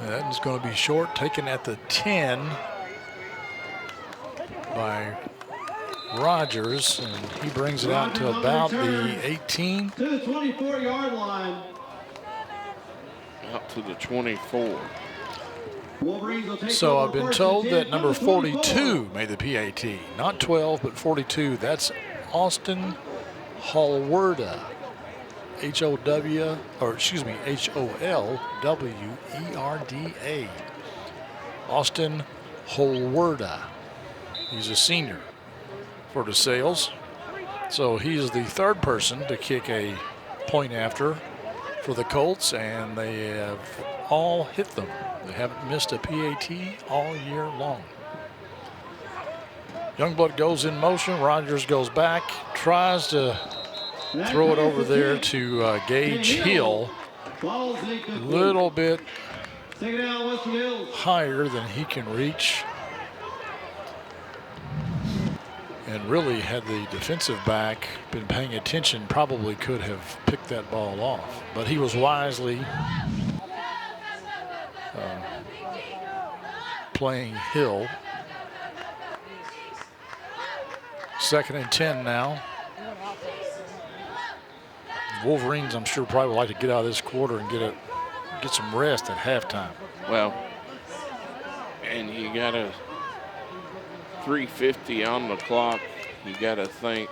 That is going to be short, taken at the 10 by Rogers, and he brings it out to about the 18. To the 24-yard line. Out to the 24. So I've been told that number 42 made the PAT, not 12, but 42. That's Austin Holwerda, H-O-L-W-E-R-D-A. Austin Holwerda. He's a senior for DeSales. So he's the third person to kick a point after for the Colts, and they have all hit them. They haven't missed a PAT all year long. Youngblood goes in motion. Rogers goes back, tries to throw it over there to Gage Hill. A little bit higher than he can reach. And really, had the defensive back been paying attention, probably could have picked that ball off. But he was wisely playing Hill. 2nd and 10 now. Wolverines, I'm sure, probably would like to get out of this quarter and get some rest at halftime. Well, and you got a 3:50 on the clock. You got to think,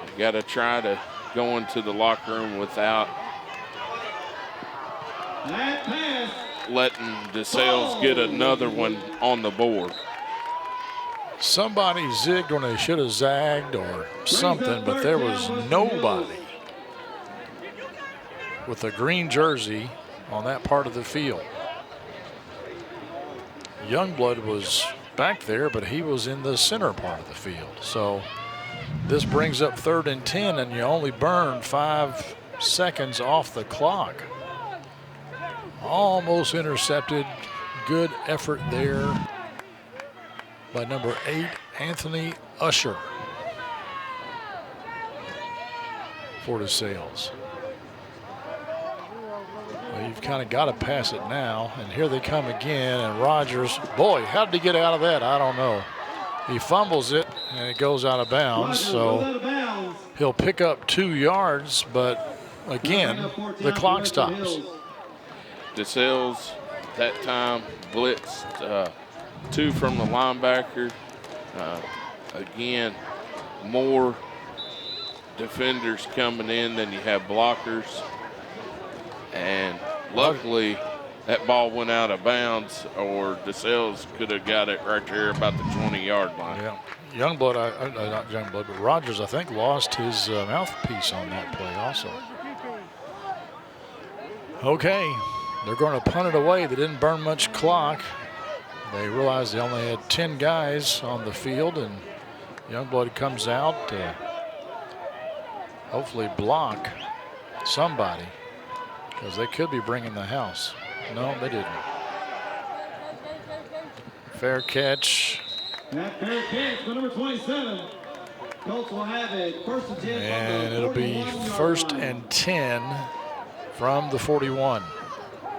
you got to try to go into the locker room without letting DeSales get another one on the board. Somebody zigged when they should have zagged or something, but there was nobody with a green jersey on that part of the field. Youngblood was back there, but he was in the center part of the field. So this brings up 3rd and 10, and you only burn 5 seconds off the clock. Almost intercepted. Good effort there by number 8, Anthony Usher, for DeSales. Well, you've kind of got to pass it now, and here they come again, and Rogers, boy, how did he get out of that? I don't know. He fumbles it, and it goes out of bounds, so he'll pick up 2 yards, but again, the clock stops. DeSales that time blitzed 2 from the linebacker. Again, more defenders coming in than you have blockers. And luckily, that ball went out of bounds, or DeSales could have got it right there about the 20-yard line. Yeah, Youngblood, not Youngblood, but Rogers, I think, lost his mouthpiece on that play also. Okay, they're going to punt it away. They didn't burn much clock. They realized they only had 10 guys on the field, and Youngblood comes out to hopefully block somebody, because they could be bringing the house. No, they didn't. Fair catch. That fair catch for number 27. Colts will have it 1st and 10. And it'll be 1st and 10 from the 41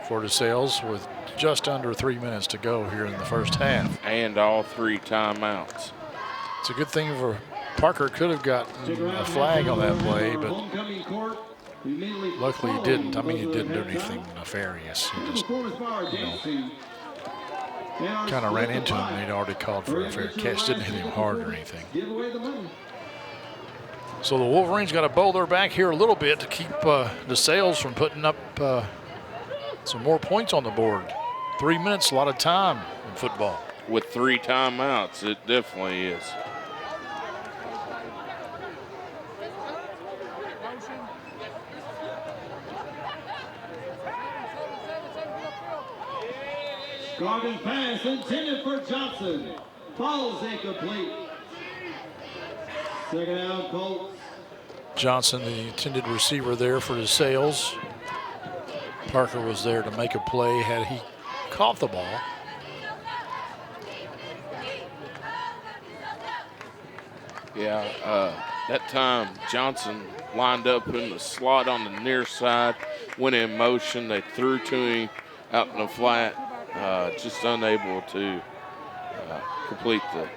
for DeSales, with just under 3 minutes to go here in the first half. And all 3 timeouts. It's a good thing for Parker. Could have gotten a flag on that play, but luckily he didn't. I mean, he didn't do anything nefarious. He just, kind of ran into him, and he'd already called for a fair catch. Didn't hit him hard or anything. So the Wolverines got to bowl their back here a little bit to keep DeSales from putting up some more points on the board. 3 minutes, a lot of time in football. With 3 timeouts, it definitely is. Garvin pass intended for Johnson. Falls incomplete. 2nd down, Colts. Johnson, the intended receiver there for DeSales. Parker was there to make a play had he caught the ball. Yeah, that time Johnson lined up in the slot on the near side, went in motion. They threw to him out in the flat, just unable to complete the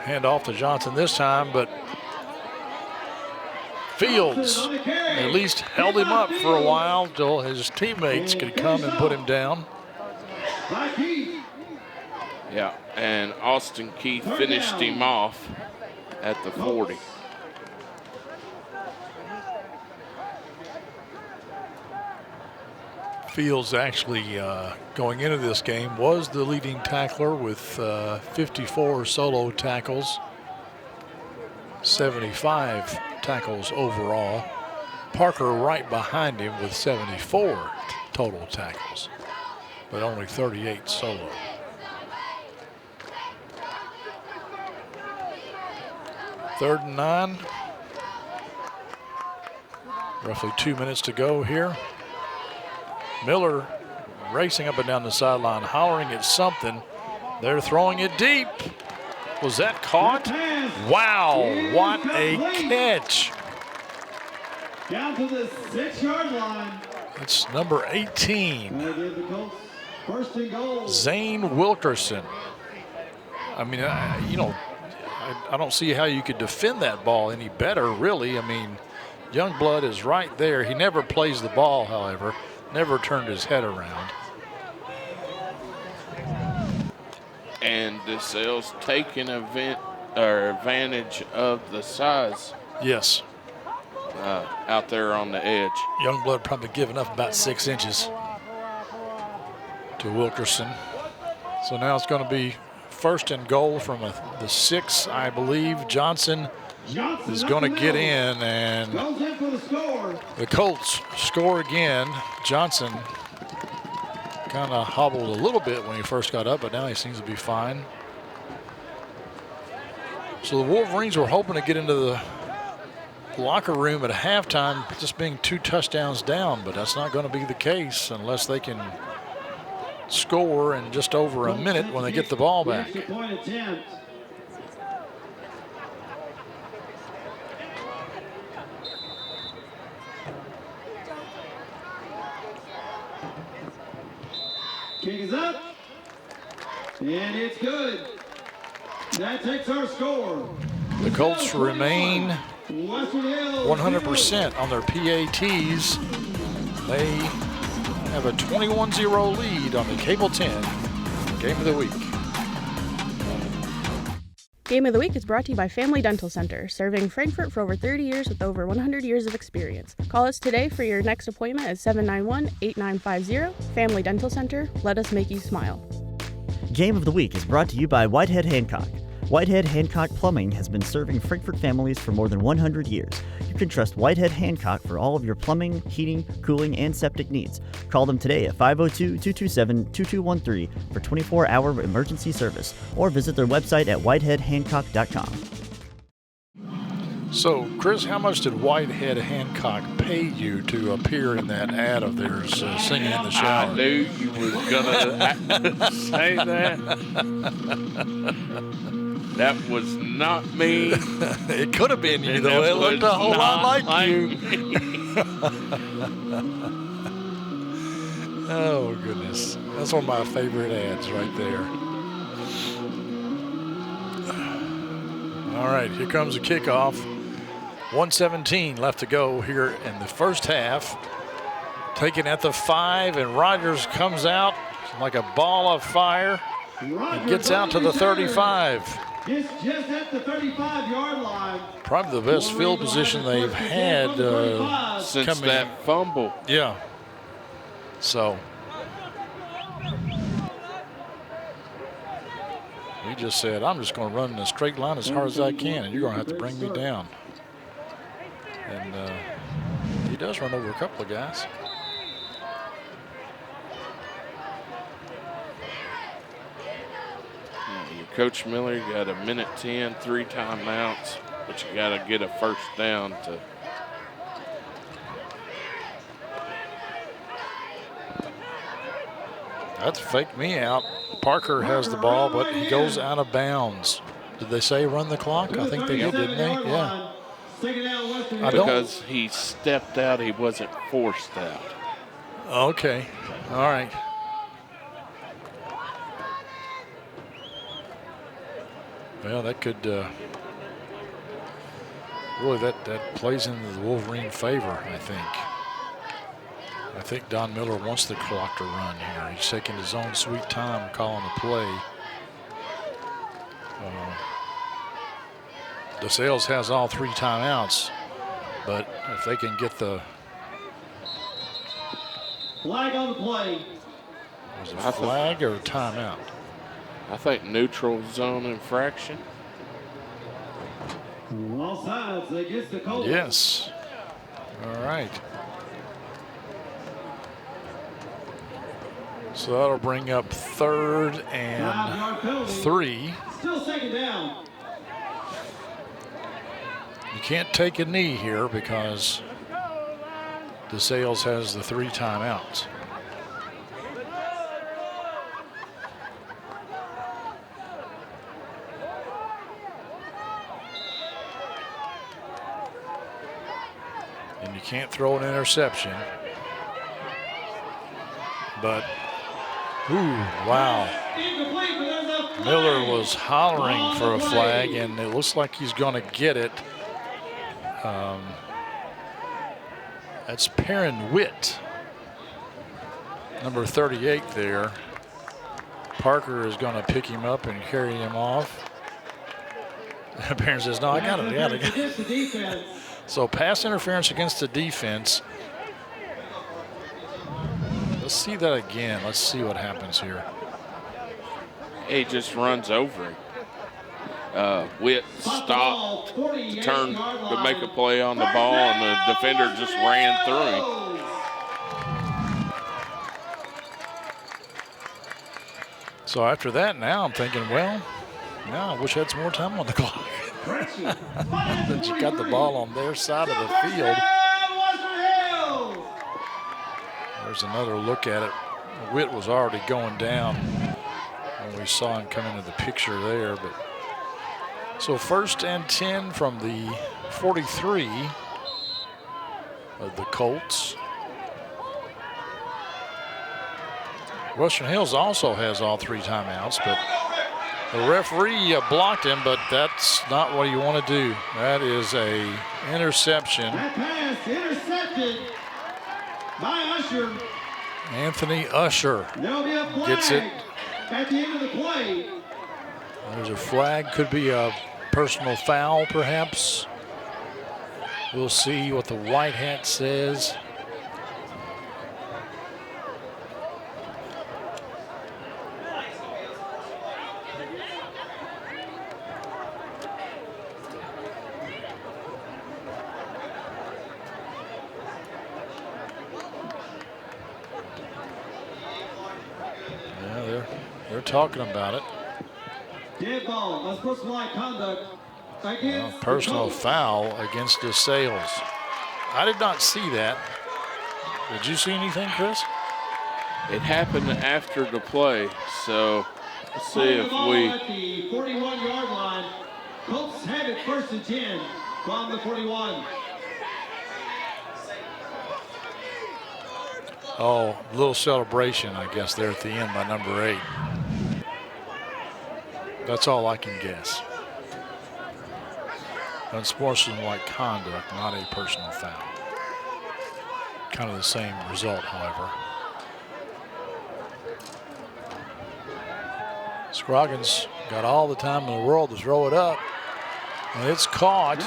hand off to Johnson this time, but Fields at least held him up for a while till his teammates could come and put him down. Yeah, and Austin Keith finished him off at the 40. Fields actually, going into this game, was the leading tackler with 54 solo tackles, 75 tackles overall. Parker right behind him with 74 total tackles, but only 38 solo. Third and 9. Roughly 2 minutes to go here. Miller racing up and down the sideline, hollering at something. They're throwing it deep. Was that caught? Wow, what a catch. Down to the 6-yard line. It's number 18. And they give the Colts first and goal. Zane Wilkerson. I mean, I don't see how you could defend that ball any better, really. I mean, Youngblood is right there. He never plays the ball, however, never turned his head around. And DeSales taking advantage of the size. Yes. Out there on the edge. Youngblood probably giving up about 6 inches to Wilkerson. So now it's going to be first and goal from the 6, I believe. Johnson is going to get in, and the Colts score again. Johnson kind of hobbled a little bit when he first got up, but now he seems to be fine. So the Wolverines were hoping to get into the locker room at halftime just being 2 touchdowns down, but that's not going to be the case unless they can score in just over a minute when they get the ball back. Kick is up, and it's good. That takes our score. The Colts remain 100% on their PATs. They have a 21-0 lead on the Cable 10 Game of the Week. Game of the Week is brought to you by Family Dental Center, serving Frankfort for over 30 years with over 100 years of experience. Call us today for your next appointment at 791-8950. Family Dental Center, let us make you smile. Game of the Week is brought to you by Whitehead Hancock. Whitehead Hancock Plumbing has been serving Frankfort families for more than 100 years. You can trust Whitehead Hancock for all of your plumbing, heating, cooling, and septic needs. Call them today at 502-227-2213 for 24-hour emergency service, or visit their website at whiteheadhancock.com. So, Chris, how much did Whitehead Hancock pay you to appear in that ad of theirs, singing in the shower? I knew you was gonna say that. That was not me. It could have been you, though. It looked a whole lot like you. Oh, goodness. That's one of my favorite ads right there. All right, here comes the kickoff. 1:17 left to go here in the first half. Taken at the 5, and Rogers comes out like a ball of fire and gets out to the 35. It's just at the 35-yard line. Probably the best field position they've had since that fumble. Yeah. So he just said, I'm just going to run in a straight line as hard as I can, and you're going to have to bring me down. And he does run over a couple of guys. Coach Miller, you got a minute 10, 3 timeouts, but you got to get a first down to. That's faked me out. Parker has the ball, but he goes out of bounds. Did they say run the clock? I think they did, didn't they? Yeah. Because he stepped out, he wasn't forced out. Okay. All right. Well, that could really that plays into the Wolverine favor, I think. I think Don Miller wants the clock to run here. He's taking his own sweet time calling the play. DeSales has all 3 timeouts, but if they can get the Flag on the play. Was it a flag or a timeout? I think neutral zone infraction. All sides against the Colts. Yes. All right. So that'll bring up 3rd and 3. Still second down. You can't take a knee here because DeSales has the 3 timeouts. And you can't throw an interception. But, ooh, wow. Miller was hollering for a flag, and it looks like he's going to get it. That's Perrin Witt, number 38 there. Parker is going to pick him up and carry him off. Perrin says, no, I got it. So pass interference against the defense. Let's see that again. Let's see what happens here. He just runs over him. Witt stopped to turn to make a play on the ball, and the defender just ran through him. So after that, now I'm thinking, well, now I wish I had some more time on the clock. But you got the ball on their side of the field. There's another look at it. Witt was already going down when we saw him come into the picture there. But so 1st and 10 from the 43 of the Colts. Western Hills also has all 3 timeouts, but the referee blocked him, but that's not what you want to do. That is a interception. That pass intercepted by Usher. Anthony Usher There'll be a flag gets it. at the end of the play. There's a flag, could be a personal foul perhaps. We'll see what the white hat says. They're talking about it. Dead ball, unsportsmanlike conduct against Personal foul against DeSales. I did not see that. Did you see anything, Chris? It happened after the play, so let's see if we. At the 41-yard line, Colts have it 1st and 10 from the 41. Oh, a little celebration, I guess, there at the end by number 8. That's all I can guess. Unsportsmanlike conduct, not a personal foul. Kind of the same result, however. Scroggins got all the time in the world to throw it up, and it's caught.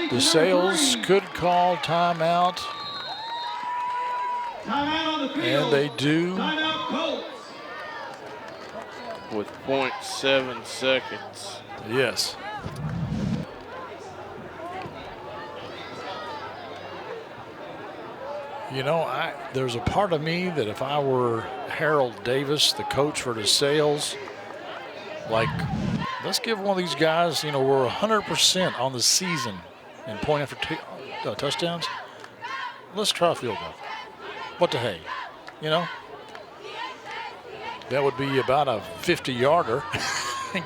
DeSales could call timeout. Timeout on the field. And they do. Timeout Colts. With 0.7 seconds. Yes. You know, there's a part of me that if I were Harold Davis, the coach for DeSales, like, let's give one of these guys, you know, we're 100% on the season in point after touchdowns. Let's try a field goal. What the hey, you know? That would be about a 50-yarder,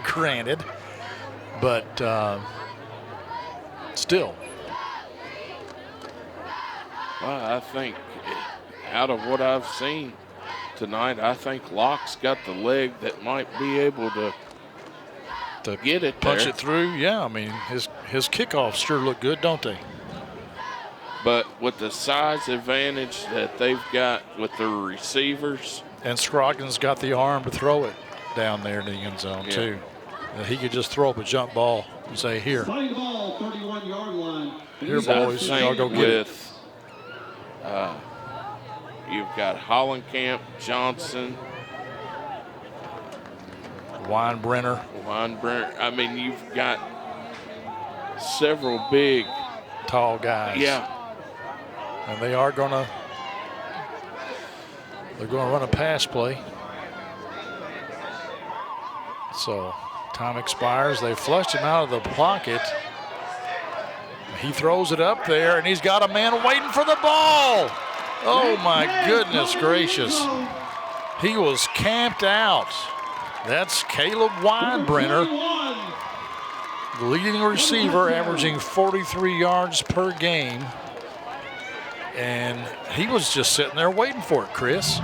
granted, but still. Well, I think out of what I've seen tonight, I think Locke's got the leg that might be able to get it punch there. It through. Yeah, I mean, his kickoffs sure look good, don't they? But with the size advantage that they've got with their receivers. And Scroggins got the arm to throw it down there in the end zone, too. He could just throw up a jump ball and say, here. Spotting the ball, 31-yard line. Here, boys, y'all go get it. You've got Hollenkamp, Johnson, Weinbrenner. I mean, you've got several big, tall guys. Yeah. And they're going to run a pass play. So time expires. They flushed him out of the pocket. He throws it up there, and he's got a man waiting for the ball. Oh, my goodness gracious. He was camped out. That's Caleb Weinbrenner, the leading receiver, averaging 43 yards per game. And he was just sitting there waiting for it, Chris.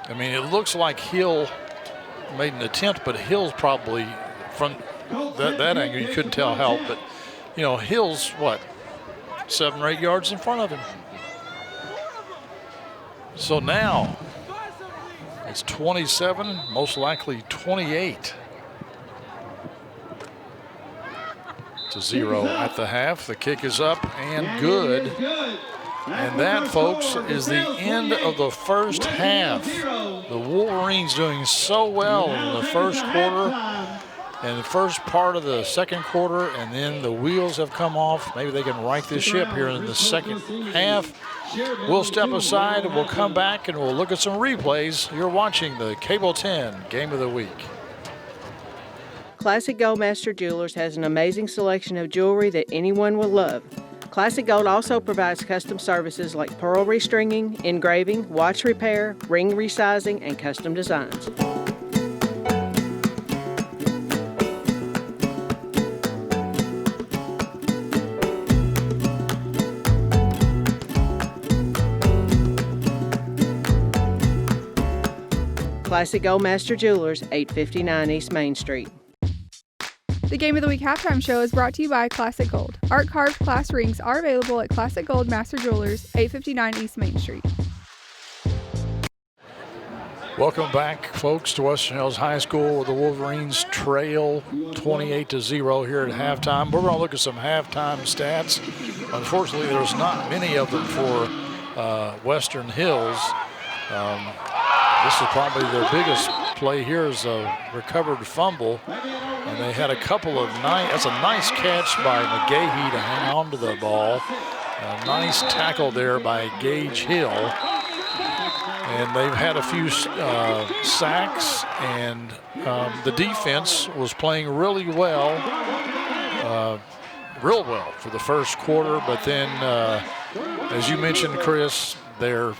I mean, it looks like Hill made an attempt, but Hill's probably from that angle, you couldn't tell how, but you know, Hill's what, 7 or 8 yards in front of him. So now it's 27, most likely 28 to 0 at the half. The kick is up and good. And that, folks, is the end of the first half. The Wolverines doing so well in the first quarter and the first part of the second quarter, and then the wheels have come off. Maybe they can right this ship here in the second half. We'll step aside and we'll come back and we'll look at some replays. You're watching the Cable 10 Game of the Week. Classic Goldmaster Jewelers has an amazing selection of jewelry that anyone will love. Classic Gold also provides custom services like pearl restringing, engraving, watch repair, ring resizing, and custom designs. Classic Goldmaster Jewelers, 859 East Main Street. The Game of the Week halftime show is brought to you by Classic Gold. Art carved class rings are available at Classic Gold Master Jewelers, 859 East Main Street. Welcome back, folks, to Western Hills High School, where the Wolverines trail 28-0 here at halftime. We're going to look at some halftime stats. Unfortunately, there's not many of them for Western Hills. This is probably their biggest play here, is a recovered fumble. And they had a couple of that's a nice catch by McGahee to hang on to the ball. A nice tackle there by Gage Hill. And they've had a few sacks, and the defense was playing really well, real well for the first quarter. But then, as you mentioned, Chris, the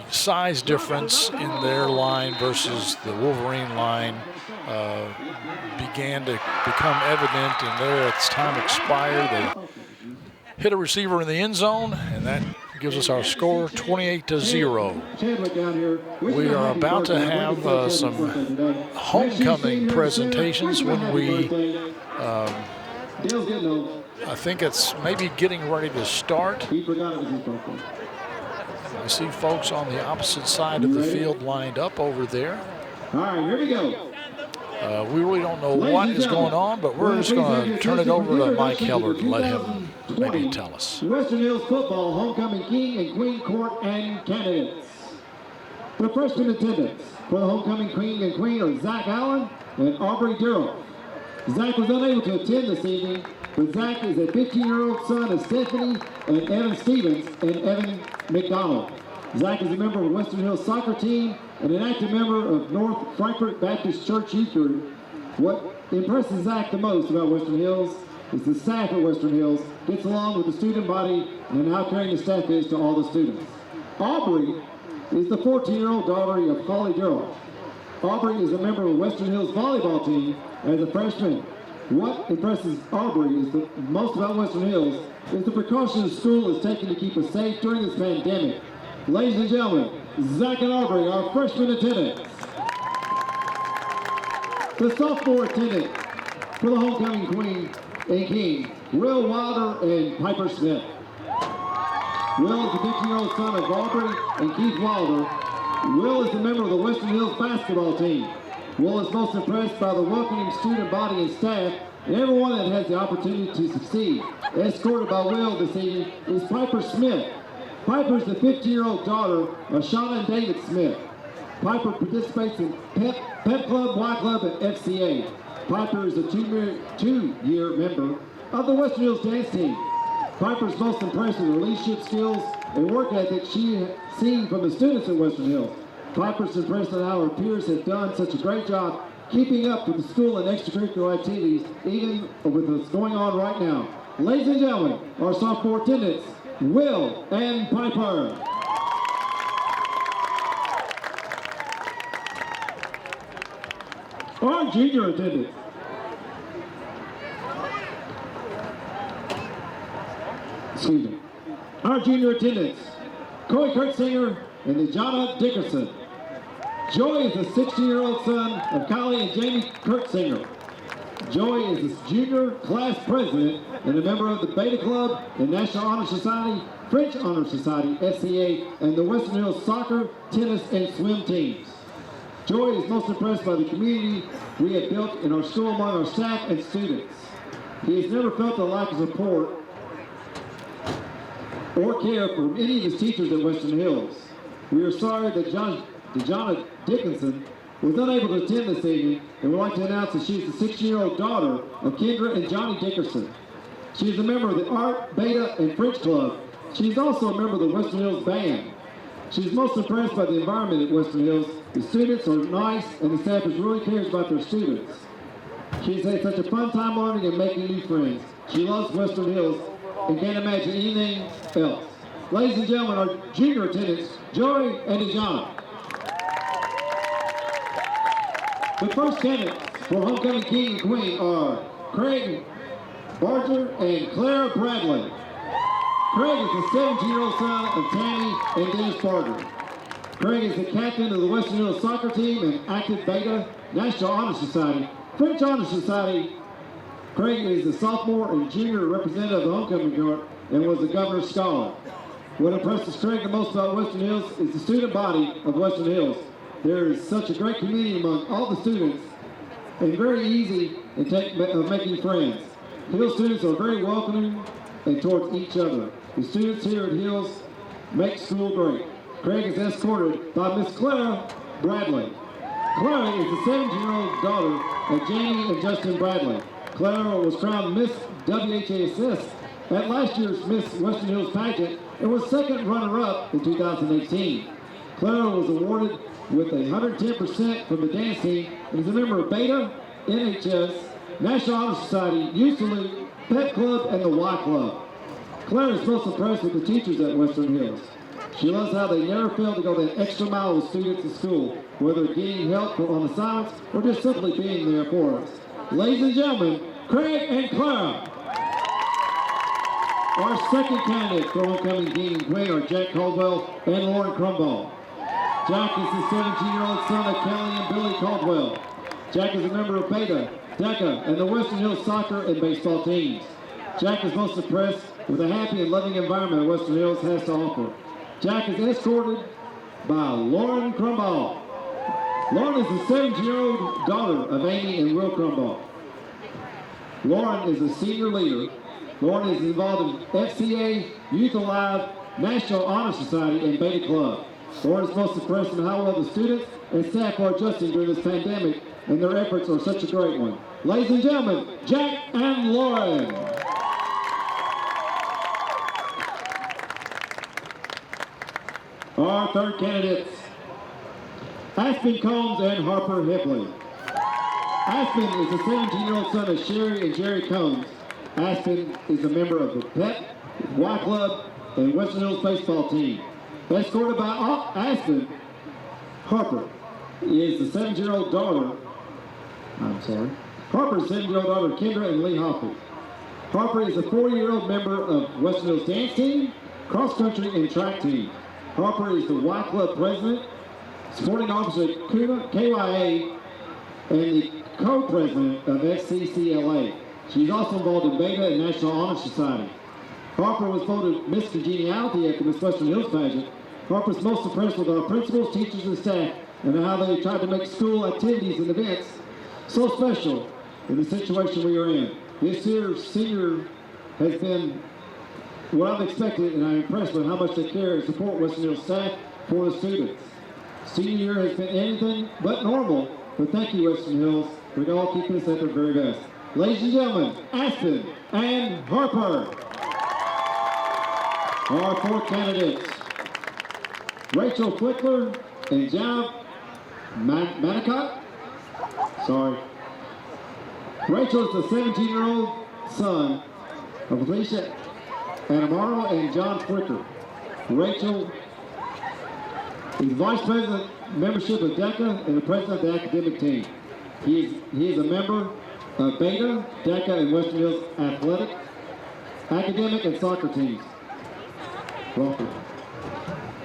size difference in their line versus the Wolverine line began to become evident, and there as time expired, they hit a receiver in the end zone, and that gives us our score, 28-0. We are about to have some homecoming presentations when we, I think it's maybe getting ready to start. I see folks on the opposite side of the field lined up over there. All right, here we go. We really don't know what is going on, but we're just going to turn it over to Mike Heller to let him maybe tell us. Western Hills football homecoming king and queen court and candidates. The freshman attendants for the homecoming king and queen are Zach Allen and Aubrey Durrell. Zach was unable to attend this evening, but Zach is a 15-year-old son of Stephanie and Evan Stevens and Evan McDonald. Zach is a member of the Western Hills soccer team and an active member of North Frankfort Baptist Church Youth Group. What impresses Zach the most about Western Hills is the staff at Western Hills gets along with the student body and how caring the staff is to all the students. Aubrey is the 14-year-old daughter of Holly Durrell. Aubrey is a member of the Western Hills volleyball team as a freshman. What impresses Aubrey is the most about Western Hills is the precautions the school is taking to keep us safe during this pandemic. Ladies and gentlemen, Zach and Aubrey, our freshman attendants. The sophomore attendant for the homecoming queen and king, Will Wilder and Piper Smith. Will is the 15-year-old son of Aubrey and Keith Wilder. Will is a member of the Western Hills basketball team. Will is most impressed by the welcoming student body and staff and everyone that has the opportunity to succeed. Escorted by Will this evening is Piper Smith. Piper is the 15-year-old daughter of Shauna and David Smith. Piper participates in Pep Club, Y Club, and FCA. Piper is a two-year member of the Western Hills dance team. Piper's most impressed with her leadership skills and work ethic she has seen from the students at Western Hills. Piper's impressed on how her peers have done such a great job keeping up with the school and extracurricular activities, even with what's going on right now. Ladies and gentlemen, our sophomore attendants, Will and Piper. Our junior attendants. Excuse me. Our junior attendants, Corey Kurtzinger and Dejana Dickerson. Joy is the 16-year-old son of Kylie and Jamie Kurtzinger. Joy is the junior class president and a member of the Beta Club, the National Honor Society, French Honor Society, SCA, and the Western Hills soccer, tennis, and swim teams. Joy is most impressed by the community we have built in our school among our staff and students. He has never felt a lack of support or care from any of his teachers at Western Hills. We are sorry that Dejana Dickinson was unable to attend this evening, and would like to announce that she is the 16-year-old daughter of Kendra and Johnny Dickerson. She is a member of the Art, Beta, and French Club. She is also a member of the Western Hills Band. She is most impressed by the environment at Western Hills. The students are nice, and the staff really cares about their students. She has had such a fun time learning and making new friends. She loves Western Hills and can't imagine anything else. Ladies and gentlemen, our junior attendants, Joy and Dejana. The first candidates for Homecoming King and Queen are Craig Barger and Claire Bradley. Craig is the 17-year-old son of Tammy and Dennis Barger. Craig is the captain of the Western Hills soccer team and active Beta, National Honor Society, French Honor Society. Craig is the sophomore and junior representative of the Homecoming Court and was the governor's scholar. What impresses Craig the most about Western Hills is the student body of Western Hills. There is such a great community among all the students and very easy in making friends. Hills students are very welcoming and towards each other. The students here at Hills make school great. Craig is escorted by Miss Claire Bradley. Claire is the 17-year-old daughter of Jamie and Justin Bradley. Claire was crowned Miss WHHS at last year's Miss Western Hills pageant and was second runner-up in 2018. Claire was awarded with 110% from the dance team and is a member of Beta, NHS, National Honor Society, Youth Salute, Pep Club, and the Y Club. Claire is most impressed with the teachers at Western Hills. She loves how they never fail to go that extra mile with students at school, whether getting help on assignments or just simply being there for us. Ladies and gentlemen, Craig and Claire. Our second candidate for Homecoming King and Queen are Jack Caldwell and Lauren Crumball. Jack is the 17-year-old son of Kelly and Billy Caldwell. Jack is a member of Beta, DECA, and the Western Hills soccer and baseball teams. Jack is most impressed with the happy and loving environment Western Hills has to offer. Jack is escorted by Lauren Crumball. Lauren is the 17-year-old daughter of Amy and Will Crumball. Lauren is a senior leader. Lauren is involved in FCA, Youth Alive, National Honor Society, and Beta Club. Lauren is most impressed with how well the students and staff are adjusting during this pandemic, and their efforts are such a great one. Ladies and gentlemen, Jack and Lauren. Our third candidates, Aspen Combs and Harper Hipley. Aspen is the 17-year-old son of Sherry and Jerry Combs. Aspen is a member of the PEP, Y Club, and Western Hills baseball team. Escorted by Aspen, Harper is the 17-year-old daughter, Harper's 17-year-old daughter, Kendra and Lee Hoppy. Harper is a 40-year-old member of Western Hills dance team, cross country, and track team. Harper is the Y Club president, sporting officer at KYA, and the co-president of SCCLA. She's also involved in Beta and National Honor Society. Harper was voted Miss Congeniality at the Miss Western Hills pageant. Harper's most impressed with our principals, teachers, and staff, and how they tried to make school activities and events so special. in the situation we are in. This year's senior has been what I've expected, and I'm impressed with how much they care and support Western Hills staff for the students. Senior year has been anything but normal, but thank you, Western Hills, for all keeping us at their very best. Ladies and gentlemen, Aspen and Harper. Our 4 candidates, Rachel Flickler and Jana Manicott. Sorry. Rachel is the 17-year-old son of Alicia Anamaro and John Flicker. Rachel is Vice President membership of DECA and the President of the academic team. He is a member of Beta, DECA, and Western Hills athletic, academic, and soccer teams.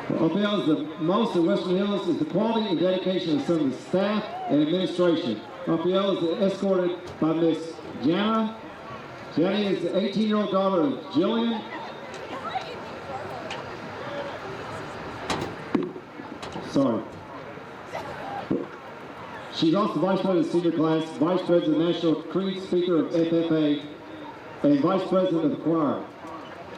Raphael is the most in Western Hills is the quality and dedication of some of the staff and administration. Raphael is escorted by Miss Jana. Jana is the 18-year-old daughter of Jillian. Sorry. She's also Vice President of Senior Class, Vice President of National Creed Speaker of FFA, and Vice President of the Choir.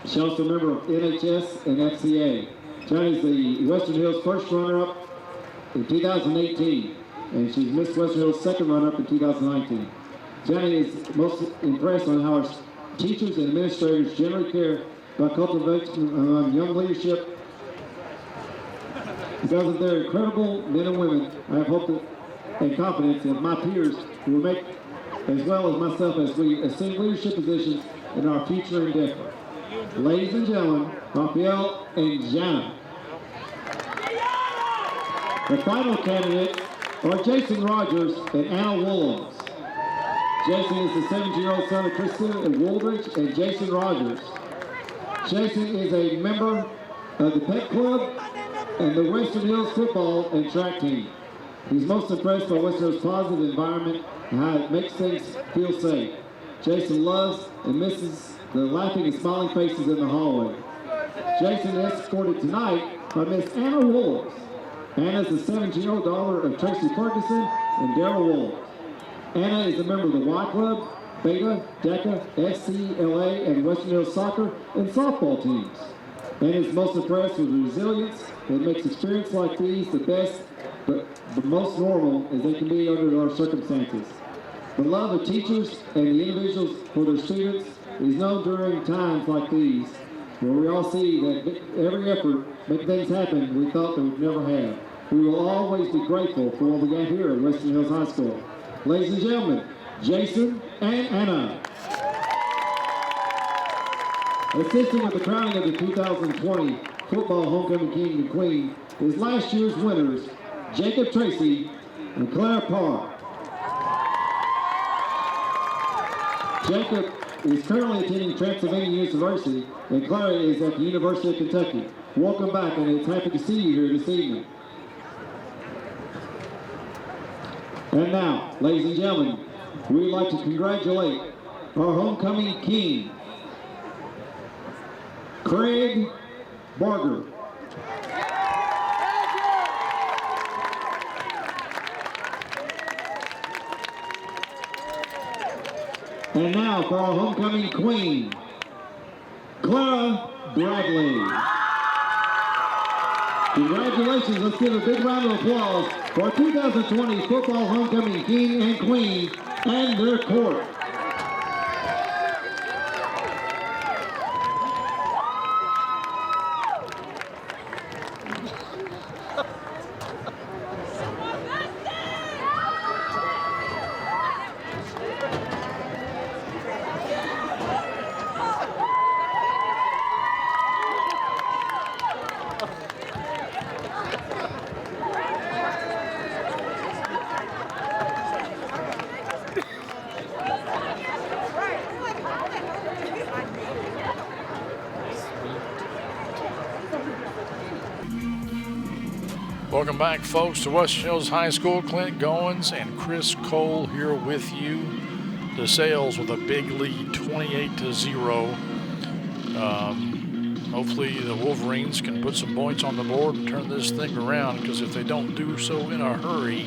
She's also a member of NHS and FCA. Johnny is the Western Hills first runner-up in 2018, and she's Miss Western Hills second runner-up in 2019. Johnny is most impressed on how our teachers and administrators generally care about cultivation among young leadership. Because of their incredible men and women, I have hope and confidence that my peers will make, as well as myself, as we assume leadership positions in our future endeavor. Ladies and gentlemen, Raphael and Jana. The final candidates are Jason Rogers and Anna Willems. Jason is the 17-year-old son of Kristen and Woolridge and Jason Rogers. Jason is a member of the Pet Club and the Western Hills football and track team. He's most impressed by Western Hills' positive environment and how it makes things feel safe. Jason loves and misses the laughing and smiling faces in the hallway. Jason is escorted tonight by Miss Anna Willems. Anna is the 17-year-old daughter of Tracy Ferguson and Darrell Willems. Anna is a member of the Y Club, Beta, DECA, SCLA, and Western Hills soccer and softball teams. Anna is most impressed with the resilience that makes experiences like these the best, but the most normal as they can be under our circumstances. The love of teachers and the individuals for their students is known during times like these, where we all see that every effort makes things happen we thought that we'd never have. We will always be grateful for what we got here at Western Hills High School. Ladies and gentlemen, Jason and Anna. Assisting with the crowning of the 2020 Football Homecoming King and Queen is last year's winners, Jacob Tracy and Claire Parr. Jacob is currently attending Transylvania University, and Claire is at the University of Kentucky. Welcome back, and it's happy to see you here this evening. And now, ladies and gentlemen, we would like to congratulate our homecoming king, Craig Barger. And now for our homecoming queen, Clara Bradley. Congratulations, let's give a big round of applause for our 2020 football homecoming king and queen and their court. Welcome back, folks, to Western Hills High School. Clint Goins and Chris Cole here with you. DeSales with a big lead, 28-0. Hopefully the Wolverines can put some points on the board and turn this thing around, because if they don't do so in a hurry,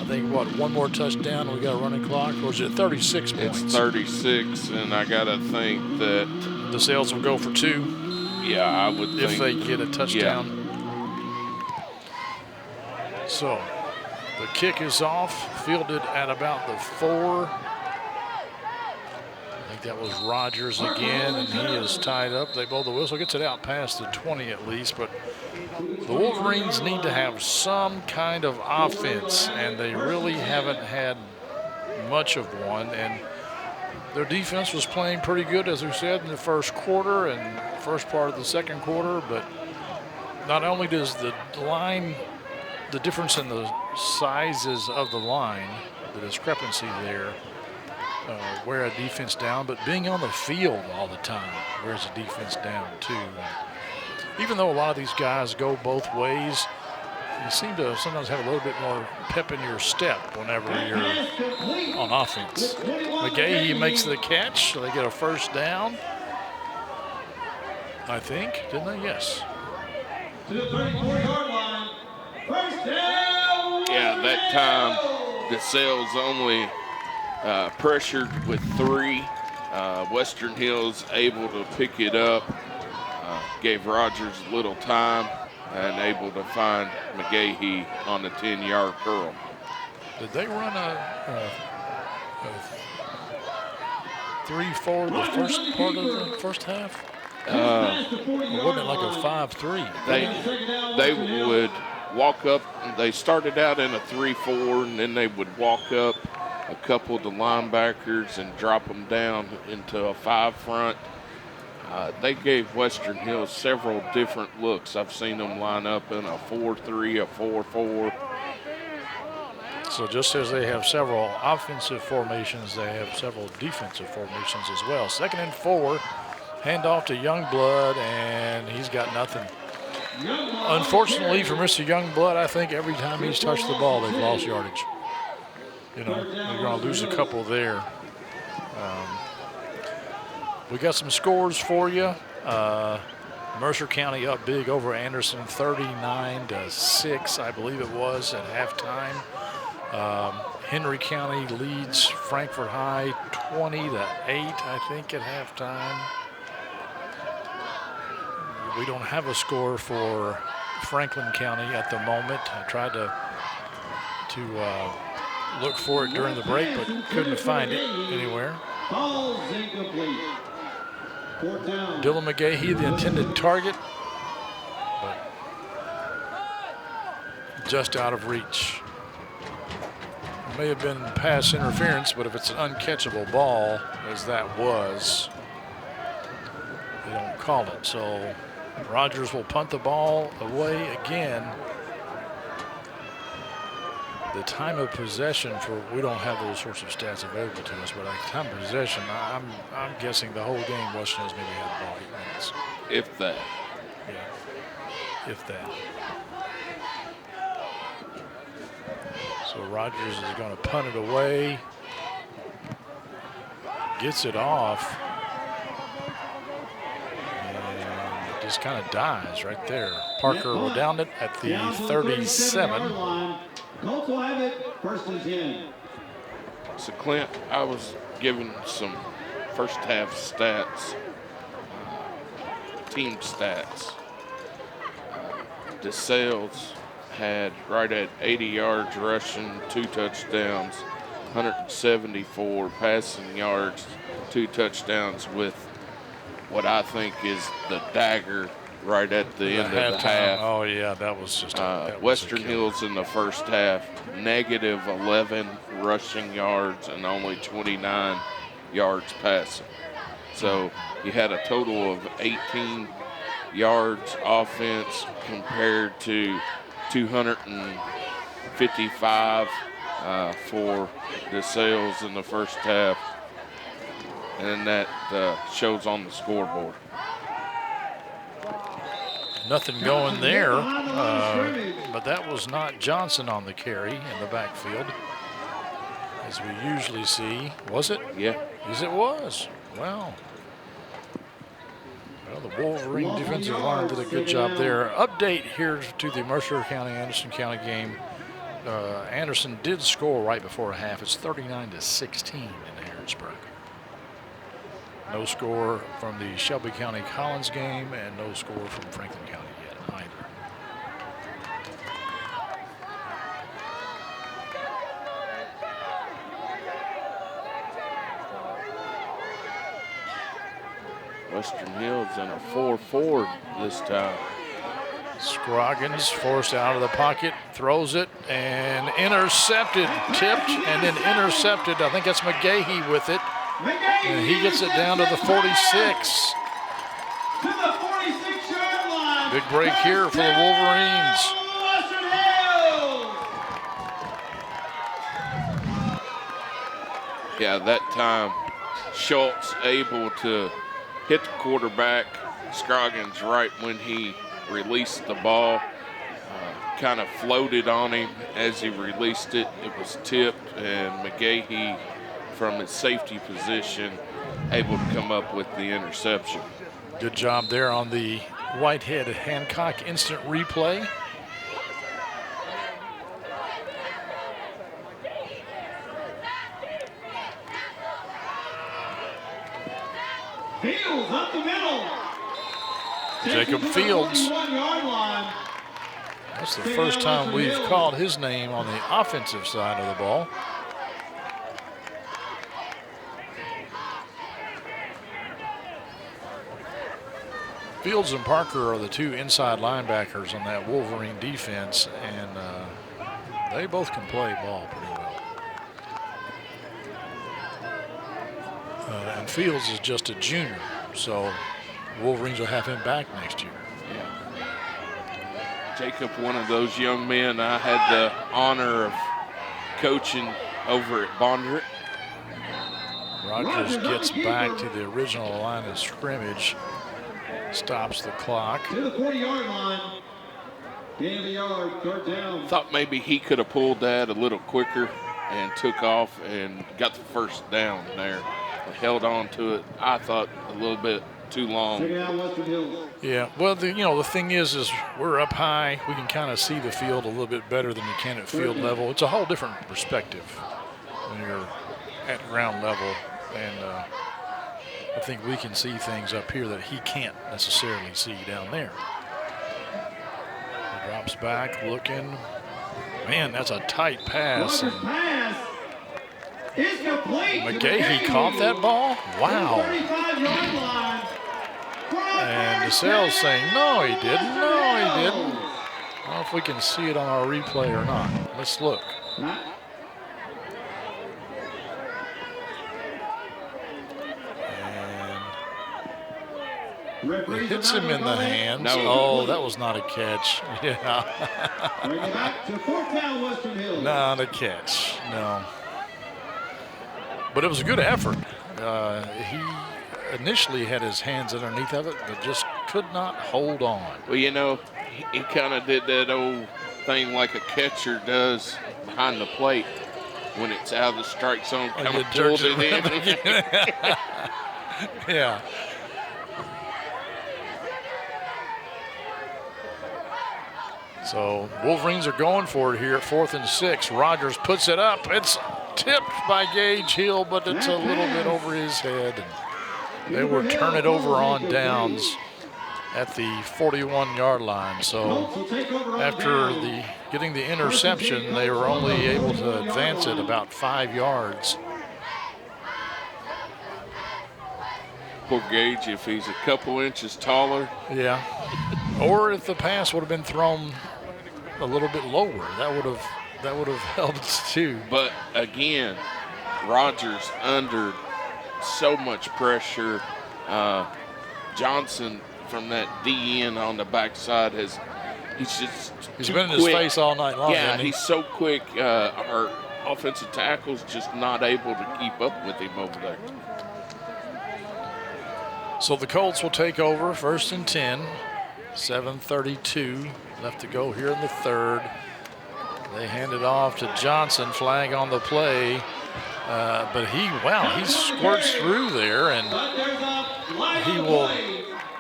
I think, one more touchdown, we got a running clock, or is it 36 points? It's 36, and I got to think that DeSales will go for 2. Yeah, I would think. If they get a touchdown. Yeah. So the kick is off, fielded at about the 4. I think that was Rogers again, and he is tied up. They blow the whistle, gets it out past the 20 at least, but the Wolverines need to have some kind of offense, and they really haven't had much of one. And their defense was playing pretty good, as we said, in the first quarter and first part of the second quarter, but not only does the line, the difference in the sizes of the line, the discrepancy there, wear a defense down, but being on the field all the time wears a defense down too. Even though a lot of these guys go both ways, you seem to sometimes have a little bit more pep in your step whenever you're on offense. McGahee makes the catch, so they get a first down. I think, didn't they? Yes. To the 34-yard line. First down. Yeah, that time DeSales only pressured with 3. Western Hills able to pick it up. Gave Rogers a little time and able to find McGahee on the 10-yard curl. Did they run a 3-4 the first part of the first half? Or wasn't it like a 5-3? They would walk up. They started out in a 3-4, and then they would walk up a couple of the linebackers and drop them down into a 5 front. They gave Western Hills several different looks. I've seen them line up in a 4-3, a 4-4. So just as they have several offensive formations, they have several defensive formations as well. 2nd and 4, handoff to Youngblood, and he's got nothing. Unfortunately for Mr. Youngblood, I think every time he's touched the ball, they've lost yardage. You know, they're going to lose a couple there. We got some scores for you. Mercer County up big over Anderson, 39-6, I believe it was at halftime. Henry County leads Frankfort High 20-8, I think, at halftime. We don't have a score for Franklin County at the moment. I tried to look for it during the break, but couldn't find it anywhere. Ball's incomplete. Dylan McGahee, the intended target, but just out of reach. It may have been pass interference, but if it's an uncatchable ball, as that was, they don't call it. So Rogers will punt the ball away again. The time of possession we don't have those sorts of stats available to us, but at time of possession, I'm guessing the whole game Western Hills maybe had the ball 8 minutes. If that. Yeah, if that. So Rogers is going to punt it away. Gets it off. And it just kind of dies right there. Parker will down it at the 37. Colts will have it, 1st and 10. So, Clint, I was given some first half stats, team stats. DeSales had right at 80 yards rushing, 2 touchdowns, 174 passing yards, 2 touchdowns with what I think is the dagger right at the end of the half. Oh, yeah, that was just Western Hills in the first half, -11 rushing yards and only 29 yards passing. So you had a total of 18 yards offense compared to 255 for DeSales in the first half. And that shows on the scoreboard. Nothing going there, but that was not Johnson on the carry in the backfield, as we usually see. Was it? Yeah. Yes, it was. Wow. Well, the Wolverine defensive line did a good job there. Update here to the Mercer County, Anderson County game. Anderson did score right before half. It's 39-16 in Harrodsburg. No score from the Shelby County Collins game and no score from Franklin County yet either. Western Hills in a 4-4 this time. Scroggins forced out of the pocket, throws it, and intercepted, tipped, and then intercepted. I think that's McGahee with it. And he gets it down to the 46. To the 46-yard line. Big break here for the Wolverines. Western Hills. Yeah, that time Schultz able to hit the quarterback. Scroggins right when he released the ball. Kind of floated on him as he released it. It was tipped, and McGahee from his safety position able to come up with the interception. Good job there on the Whitehead Hancock instant replay. Fields up the middle. Jacob Fields. 41-yard line. That's the first time we've called his name on the offensive side of the ball. Fields and Parker are the two inside linebackers on that Wolverine defense, and they both can play ball pretty well. And Fields is just a junior, so Wolverines will have him back next year. Yeah. Jacob, one of those young men I had the honor of coaching over at Bondrick. Rogers gets back to the original line of scrimmage, stops the clock. To the 40-yard line. Gain of a yard, third down. Thought maybe he could have pulled that a little quicker and took off and got the first down there. Held on to it, I thought, a little bit too long. Check it out, Western Hills. Yeah, well, the thing is we're up high. We can kind of see the field a little bit better than you can at field level. It's a whole different perspective when you're at ground level, and I think we can see things up here that he can't necessarily see down there. He drops back, looking. Man, that's a tight pass. Rogers pass is complete. McGahee caught that ball? Wow. 35-yard line. And DeSales saying, no, he didn't. No, he didn't. I don't know if we can see it on our replay or not. Let's look. And it hits him in the hands. No. Oh, that was not a catch. Yeah. Bring it back to fourth down, Western Hills. Not a catch. No. But it was a good effort. He initially had his hands underneath of it, but just could not hold on. Well, he kind of did that old thing like a catcher does behind the plate when it's out of the strike zone, kind of pulls it in. Yeah. So Wolverines are going for it here at 4th and 6. Rogers puts it up. It's tipped by Gage Hill, but it's a little bit over his head. And they will turn it over on downs at the 41-yard line. So after getting the interception, they were only able to advance it about 5 yards. Poor Gage, if he's a couple inches taller. Yeah. Or if the pass would have been thrown a little bit lower, that would have helped too. But again, Rogers under so much pressure. Johnson from that DN on the backside he's been in quick. his face all night long. Yeah, he's so quick. Our offensive tackle's just not able to keep up with him over there. So the Colts will take over 1st and 10. 7:32 left to go here in the third. They hand it off to Johnson, flag on the play. But he squirts through there, and he will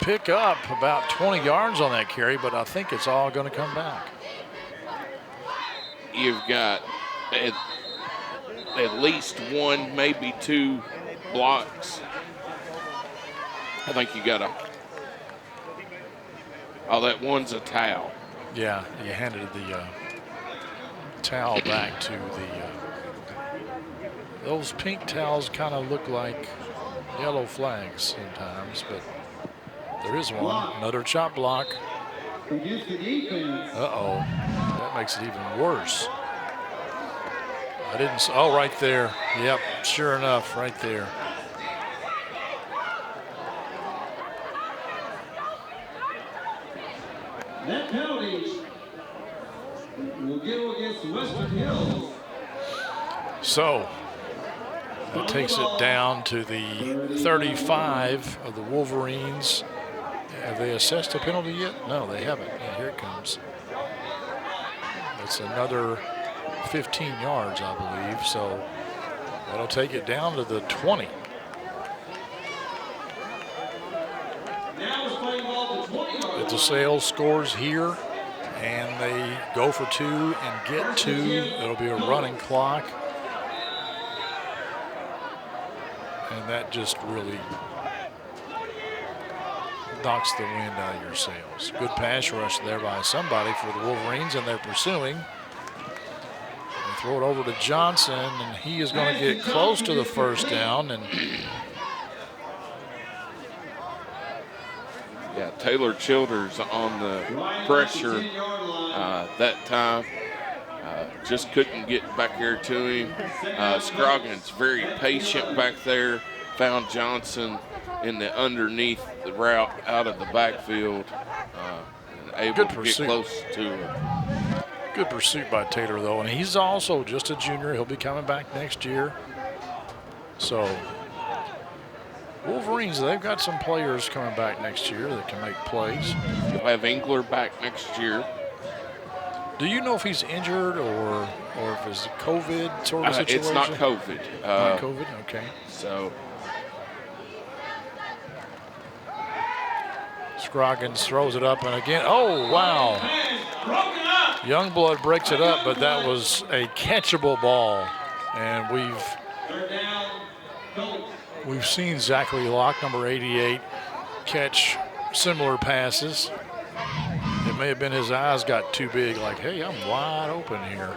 pick up about 20 yards on that carry, but I think it's all going to come back. you've got at least one, maybe two blocks. I think you got that one's a towel. Yeah, you handed the towel back to those pink towels kind of look like yellow flags sometimes, but there is one. Another chop block. Uh-oh, that makes it even worse. Right there. Yep, sure enough, right there. That penalty will go against Western Hills. So that takes it down to the 35 of the Wolverines. Have they assessed a penalty yet? No, they haven't. And here it comes. It's another 15 yards, I believe. So that'll take it down to the 20. If DeSales scores here and they go for two and get two, it'll be a running clock. And that just really knocks the wind out of your sails. Good pass rush there by somebody for the Wolverines, and they're pursuing. They throw it over to Johnson, and he is going to get close to the first down. And yeah, Taylor Childers on the pressure that time. Just couldn't get back there to him. Scroggins very patient back there. Found Johnson in the underneath the route out of the backfield. And able to get close to him. Good pursuit by Taylor, though. And he's also just a junior. He'll be coming back next year. So Wolverines, they've got some players coming back next year that can make plays. You'll have Engler back next year. Do you know if he's injured or if it's a COVID sort of situation? It's not COVID. Not COVID, okay. So Scroggins throws it up, and again, oh, wow. Youngblood breaks it up, but that was a catchable ball. And we've seen Zachary Locke, number 88, catch similar passes. It may have been his eyes got too big, like, hey, I'm wide open here.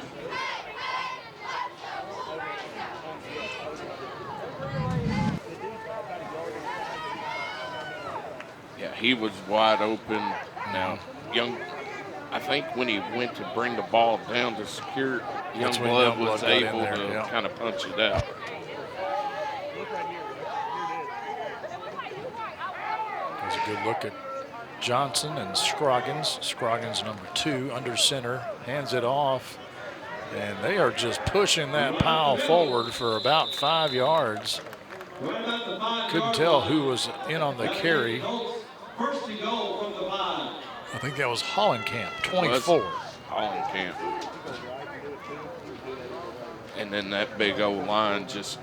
yeah, he was wide open. Now, I think when he went to bring the ball down to secure, Youngblood was able to kind of punch it out. There's a good look at Johnson and Scroggins. Scroggins, number 2, under center, hands it off. And they are just pushing that pile forward for about 5 yards. Couldn't tell who was in on the carry. I think that was Hollenkamp, 24. Hollenkamp. And then that big old line just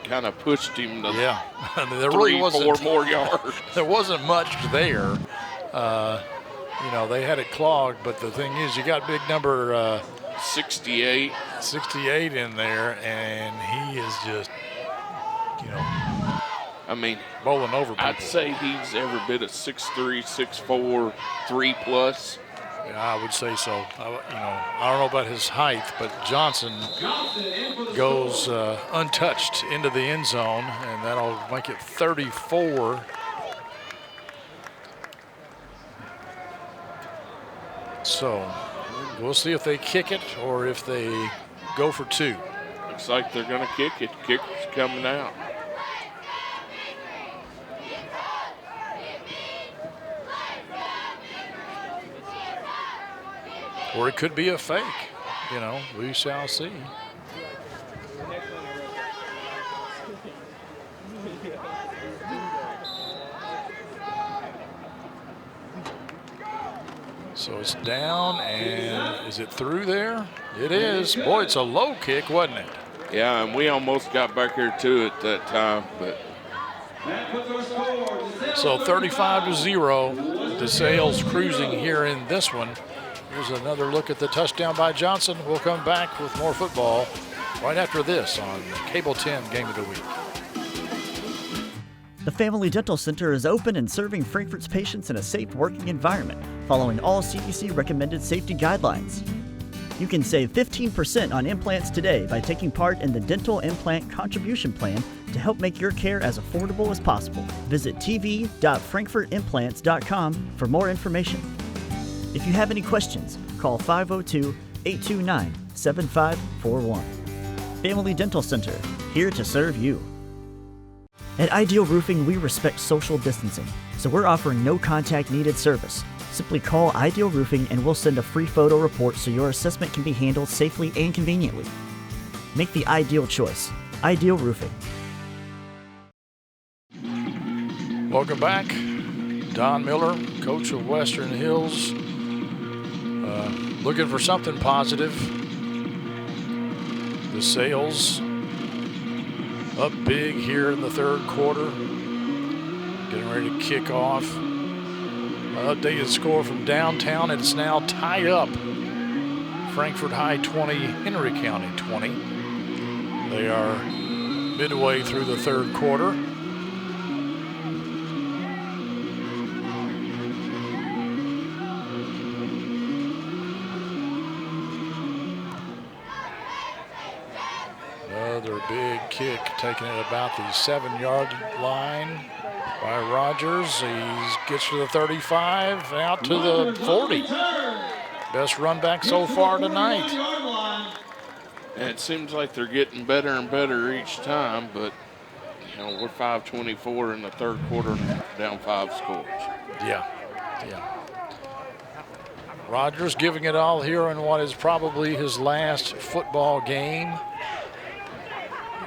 kind of pushed him to there 3-4 more yards. There wasn't much there. They had it clogged, but the thing is, you got big number 68 in there, and he is just, bowling over people. I'd say he's every bit of 6'3", 6'4", 3+. Yeah, I would say so. I don't know about his height, but Johnson goes untouched into the end zone, and that'll make it 34. So we'll see if they kick it or if they go for 2. Looks like they're going to kick it. Kicker's coming out. Or it could be a fake. We shall see. So it's down, and is it through there? It is. Boy, it's a low kick, wasn't it? Yeah, and we almost got back here to it that time, but. So 35-0, DeSales cruising here in this one. Here's another look at the touchdown by Johnson. We'll come back with more football right after this on Cable 10 Game of the Week. The Family Dental Center is open and serving Frankfort's patients in a safe working environment, following all CDC recommended safety guidelines. You can save 15% on implants today by taking part in the Dental Implant Contribution Plan to help make your care as affordable as possible. Visit tv.frankfortimplants.com for more information. If you have any questions, call 502-829-7541. Family Dental Center, here to serve you. At Ideal Roofing, we respect social distancing, so we're offering no contact needed service. Simply call Ideal Roofing and we'll send a free photo report so your assessment can be handled safely and conveniently. Make the ideal choice. Ideal Roofing. Welcome back. Don Miller, coach of Western Hills, looking for something positive. DeSales up big here in the third quarter. Getting ready to kick off. Updated score from downtown. It's now tied up. Frankfort High 20, Henry County 20. They are midway through the third quarter. Another big kick taken at about the 7-yard line by Rogers. He gets to the 35, out to the 40. Best run back so far tonight. And it seems like they're getting better and better each time, but we're 5:24 in the third quarter, down 5 scores. Yeah. Rogers giving it all here in what is probably his last football game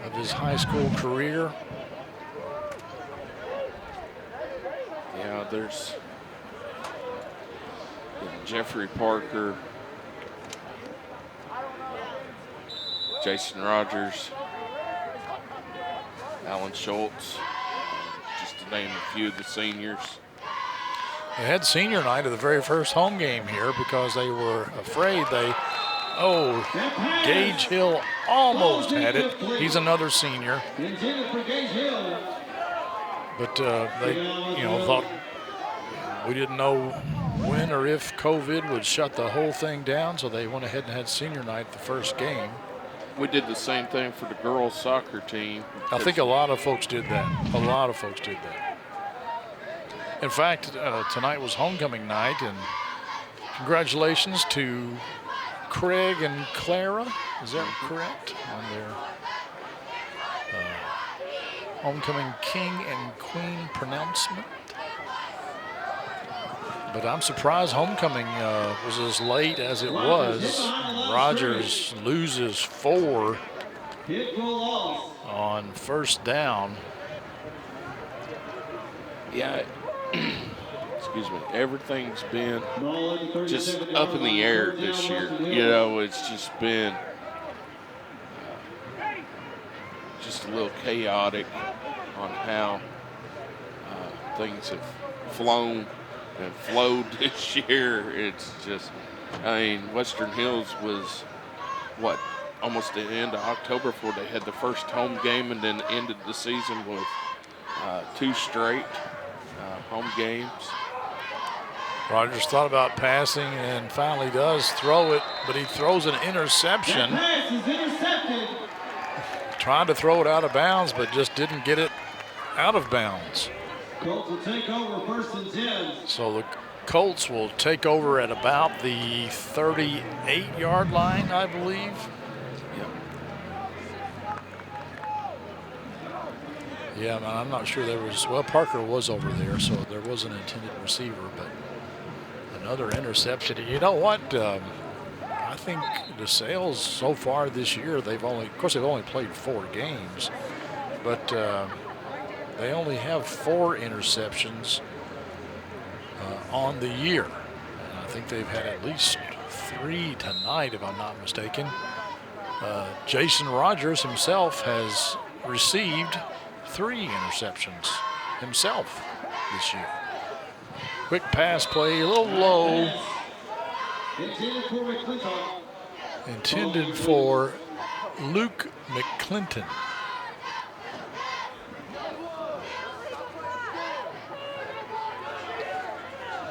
of his high school career. Yeah, there's Jeffrey Parker, Jason Rogers, Alan Schultz, just to name a few of the seniors. They had senior night of the very first home game here because they were afraid Gage Hill almost had it. He's another senior. But they, thought we didn't know when or if COVID would shut the whole thing down, so they went ahead and had senior night the first game. We did the same thing for the girls' soccer team. I think a lot of folks did that. In fact, tonight was homecoming night, and congratulations to Craig and Clara. Is that correct? On their homecoming king and queen pronouncement. But I'm surprised homecoming was as late as it was. Rogers loses 4 on first down. Yeah, excuse me. Everything's been just up in the air this year. It's just been just a little chaotic on how things have flown and flowed this year. It's just, Western Hills was, almost the end of October before they had the first home game, and then ended the season with 2 straight home games. Rogers thought about passing and finally does throw it, but he throws an interception. That pass is intercepted. Trying to throw it out of bounds, but just didn't get it out of bounds. Colts will take over 1st and 10. So the Colts will take over at about the 38-yard line, I believe. Yeah, I'm not sure there was, Parker was over there, so there was an intended receiver, but another interception. You know what? I think DeSales so far this year, they've only played 4 games, but they only have 4 interceptions on the year. And I think they've had at least 3 tonight, if I'm not mistaken. Jason Rogers himself has received 3 interceptions himself this year. Quick pass play, a little low. Intended for Luke McClinton.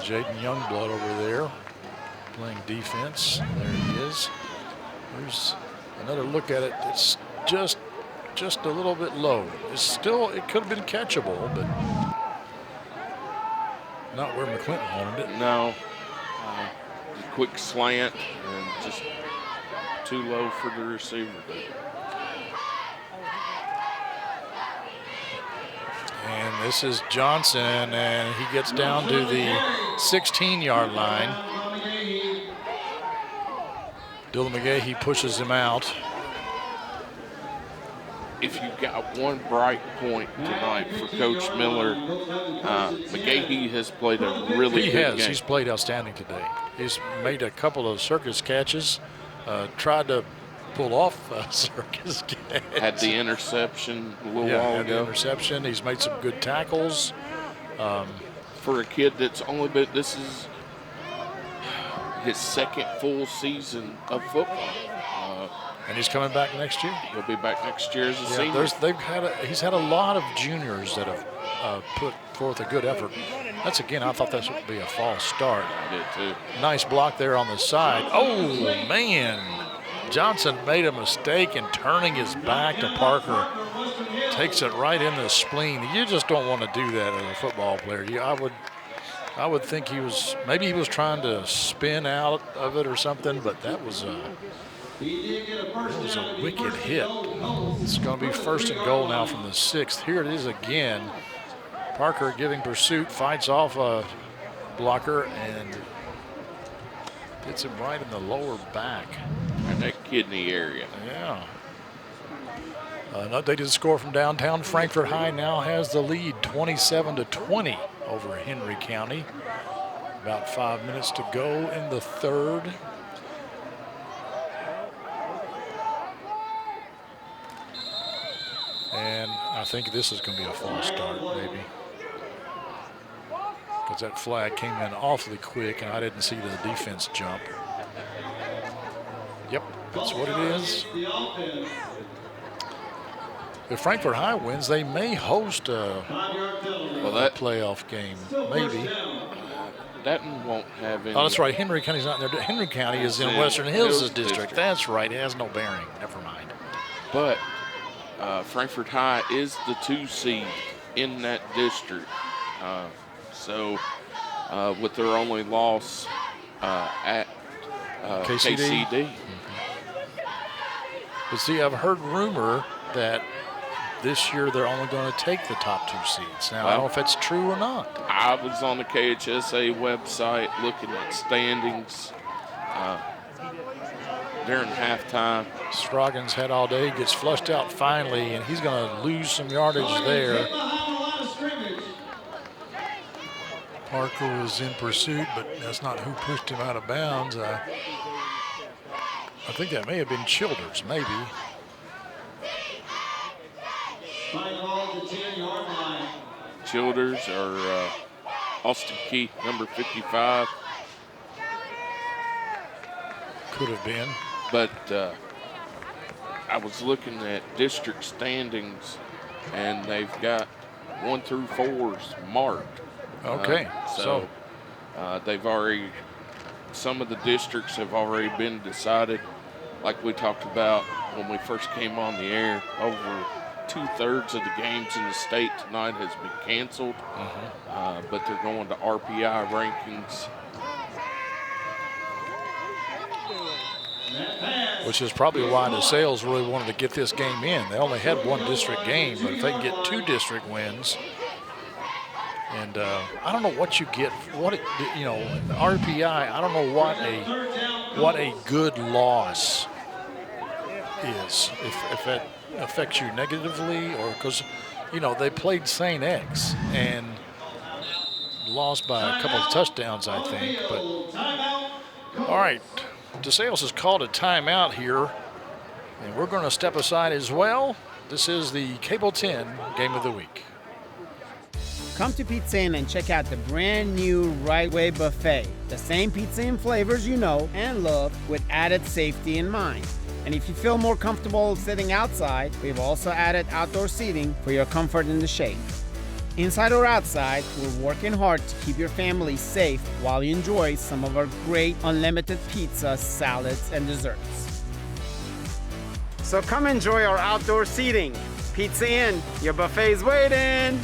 Jaden Youngblood over there playing defense. There he is. There's another look at it. It's just a little bit low. It could have been catchable, but not where McClinton wanted it. No. Quick slant and just too low for the receiver. And this is Johnson, and he gets down to the 16-yard line. Dylan McGahee pushes him out. If you've got one bright point tonight for Coach Miller, McGahee has played a really good game. He's played outstanding today. He's made a couple of circus catches, tried to pull off a circus catch. Had the interception a little while ago. The interception. He's made some good tackles. For a kid that's only been, this is his second full season of football. And he's coming back next year. He'll be back next year as a senior. He's had a lot of juniors that have put forth a good effort. That's, again, I thought this would be a false start. I did too. Nice block there on the side. Oh, man. Johnson made a mistake in turning his back to Parker. Takes it right in the spleen. You just don't want to do that as a football player. I would think he was trying to spin out of it or something, but that was a wicked hit. It's going to be 1st and goal now from the 6th. Here it is again. Parker giving pursuit, fights off a blocker and hits him right in the lower back. And that kidney area. Yeah. An updated score from downtown. Frankfort High now has the lead, 27-20 over Henry County. About 5 minutes to go in the 3rd. And I think this is going to be a false start, maybe. Because that flag came in awfully quick, and I didn't see the defense jump. Yep, that's what it is. If Frankfort High wins, they may host a playoff game, maybe. That won't have any. Oh, that's right. Henry County's not in there. Henry County is in Western Hills district. That's right. It has no bearing. Never mind. But Frankfort High is the 2 seed in that district. So with their only loss at KCD. Mm-hmm. But see, I've heard rumor that this year they're only going to take the top 2 seeds. Now, I don't know if that's true or not. I was on the KHSA website looking at standings during halftime. Scroggins had all day, gets flushed out finally, and he's going to lose some yardage there. Parker was in pursuit, but that's not who pushed him out of bounds. I think that may have been Childers, maybe. Childers or Austin Key, number 55. Could have been. But I was looking at district standings, and they've got 1 through 4s marked. Okay. So they've already, some of the districts have already been decided. Like we talked about when we first came on the air, over 2/3 of the games in the state tonight has been canceled, but they're going to RPI rankings. Which is probably why DeSales really wanted to get this game in. They only had 1 district game, but if they can get 2 district wins, and I don't know what you get. RPI. I don't know what a good loss is. If that affects you negatively, or because they played St. X and lost by a couple of touchdowns, I think. But all right, DeSales has called a timeout here, and we're going to step aside as well. This is the Cable 10 Game of the Week. Come to Pizza Inn and check out the brand new Right Way Buffet. The same pizza and flavors you know and love with added safety in mind. And if you feel more comfortable sitting outside, we've also added outdoor seating for your comfort in the shade. Inside or outside, we're working hard to keep your family safe while you enjoy some of our great unlimited pizza, salads, and desserts. So come enjoy our outdoor seating. Pizza Inn, your buffet's waiting.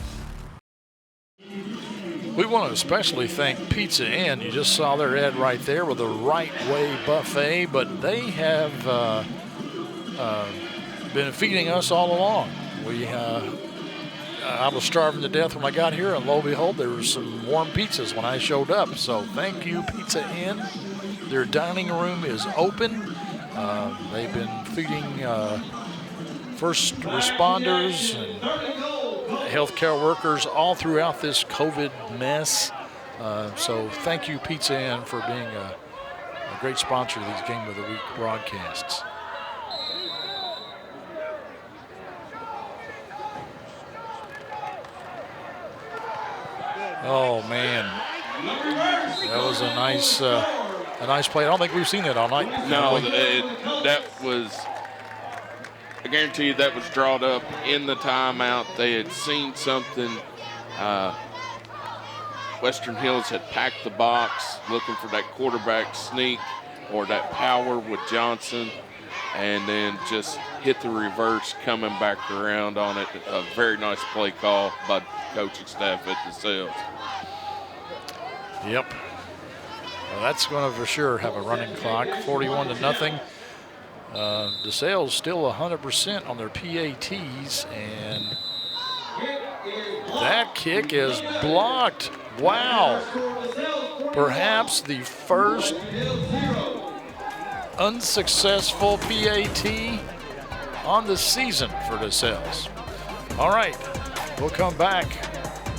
We want to especially thank Pizza Inn. You just saw their ad right there with the Right Way Buffet, but they have been feeding us all along. I was starving to death when I got here, and lo and behold, there were some warm pizzas when I showed up. So thank you, Pizza Inn. Their dining room is open. They've been feeding first responders and healthcare workers all throughout this COVID mess. So thank you, Pizza Inn, for being a great sponsor of these Game of the Week broadcasts. Oh man, that was a nice play. I don't think we've seen it all night. No, that was. I guarantee you that was drawn up in the timeout. They had seen something. Western Hills had packed the box looking for that quarterback sneak or that power with Johnson, and then just hit the reverse coming back around on it. A very nice play call by the coaching staff at DeSales. Yep. Well, that's going to for sure have a running clock. 41-0. DeSales still 100% on their PATs, and that kick is blocked. Wow. Perhaps the first unsuccessful PAT on the season for DeSales. All right, we'll come back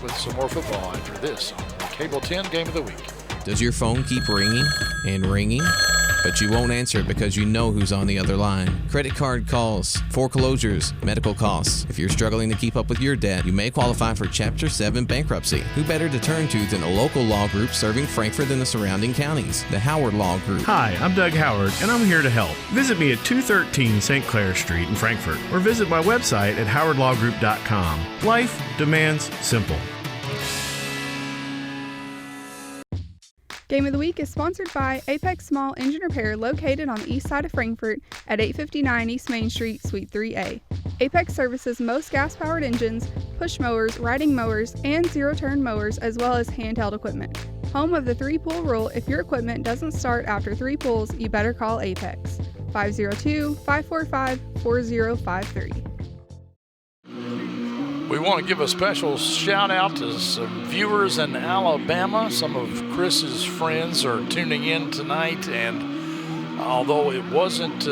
with some more football after this on the Cable 10 Game of the Week. Does your phone keep ringing and ringing, but you won't answer it because you know who's on the other line? Credit card calls, foreclosures, medical costs. If you're struggling to keep up with your debt, you may qualify for Chapter 7 bankruptcy. Who better to turn to than a local law group serving Frankfort and the surrounding counties? The Howard Law Group. Hi, I'm Doug Howard, and I'm here to help. Visit me at 213 St. Clair Street in Frankfort, or visit my website at howardlawgroup.com. Life demands simple. Game of the Week is sponsored by Apex Small Engine Repair, located on the east side of Frankfort at 859 East Main Street, Suite 3A. Apex services most gas-powered engines, push mowers, riding mowers, and zero-turn mowers, as well as handheld equipment. Home of the 3-pull rule: if your equipment doesn't start after 3 pulls, you better call Apex. 502-545-4053. We want to give a special shout out to some viewers in Alabama. Some of Chris's friends are tuning in tonight, and although it wasn't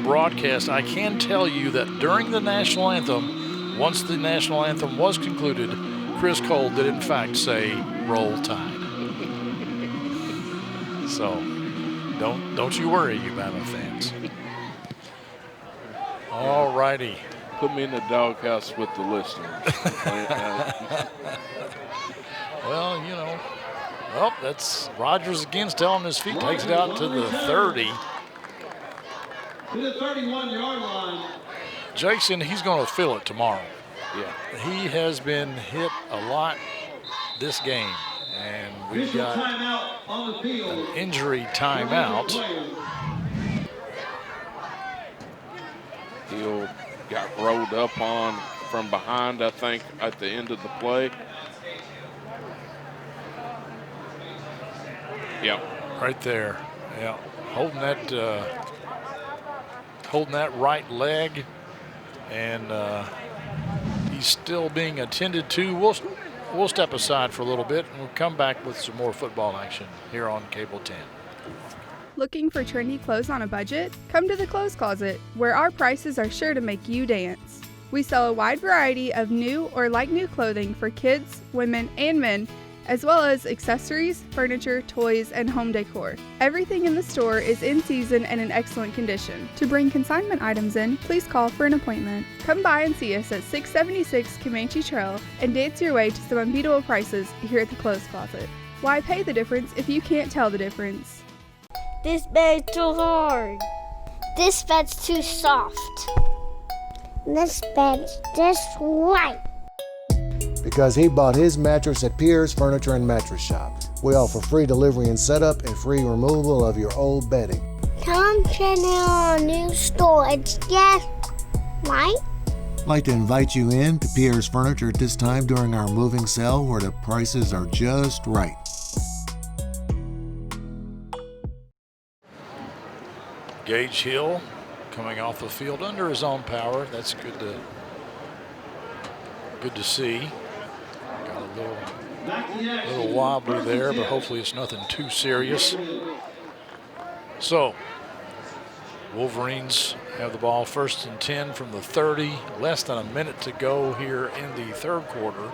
broadcast, I can tell you that during the national anthem, once the national anthem was concluded, Chris Cole did in fact say "Roll Tide." So don't you worry, you Bama fans. All righty. Put me in the doghouse with the listeners. Well, you know, that's Rogers again, still on his feet, takes it out to the 30. To the 31-yard line. Jason, he's going to feel it tomorrow. Yeah. He has been hit a lot this game, and we've got an injury timeout. He'll got rolled up on from behind, I think, at the end of the play. Yep. Right there. Yeah. Holding that right leg, and he's still being attended to. We'll step aside for a little bit, and we'll come back with some more football action here on Cable 10. Looking for trendy clothes on a budget? Come to the Clothes Closet, where our prices are sure to make you dance. We sell a wide variety of new or like-new clothing for kids, women, and men, as well as accessories, furniture, toys, and home decor. Everything in the store is in season and in excellent condition. To bring consignment items in, please call for an appointment. Come by and see us at 676 Comanche Trail and dance your way to some unbeatable prices here at the Clothes Closet. Why pay the difference if you can't tell the difference? This bed's too hard. This bed's too soft. This bed's just right. Because he bought his mattress at Pierre's Furniture and Mattress Shop. We offer free delivery and setup and free removal of your old bedding. Come check out our new store. It's just right. I'd like to invite you in to Pierre's Furniture at this time during our moving sale where the prices are just right. Gage Hill coming off the field under his own power. That's good to see. Got a little wobbly there, but hopefully it's nothing too serious. So Wolverines have the ball 1st and 10 from the 30. Less than a minute to go here in the third quarter.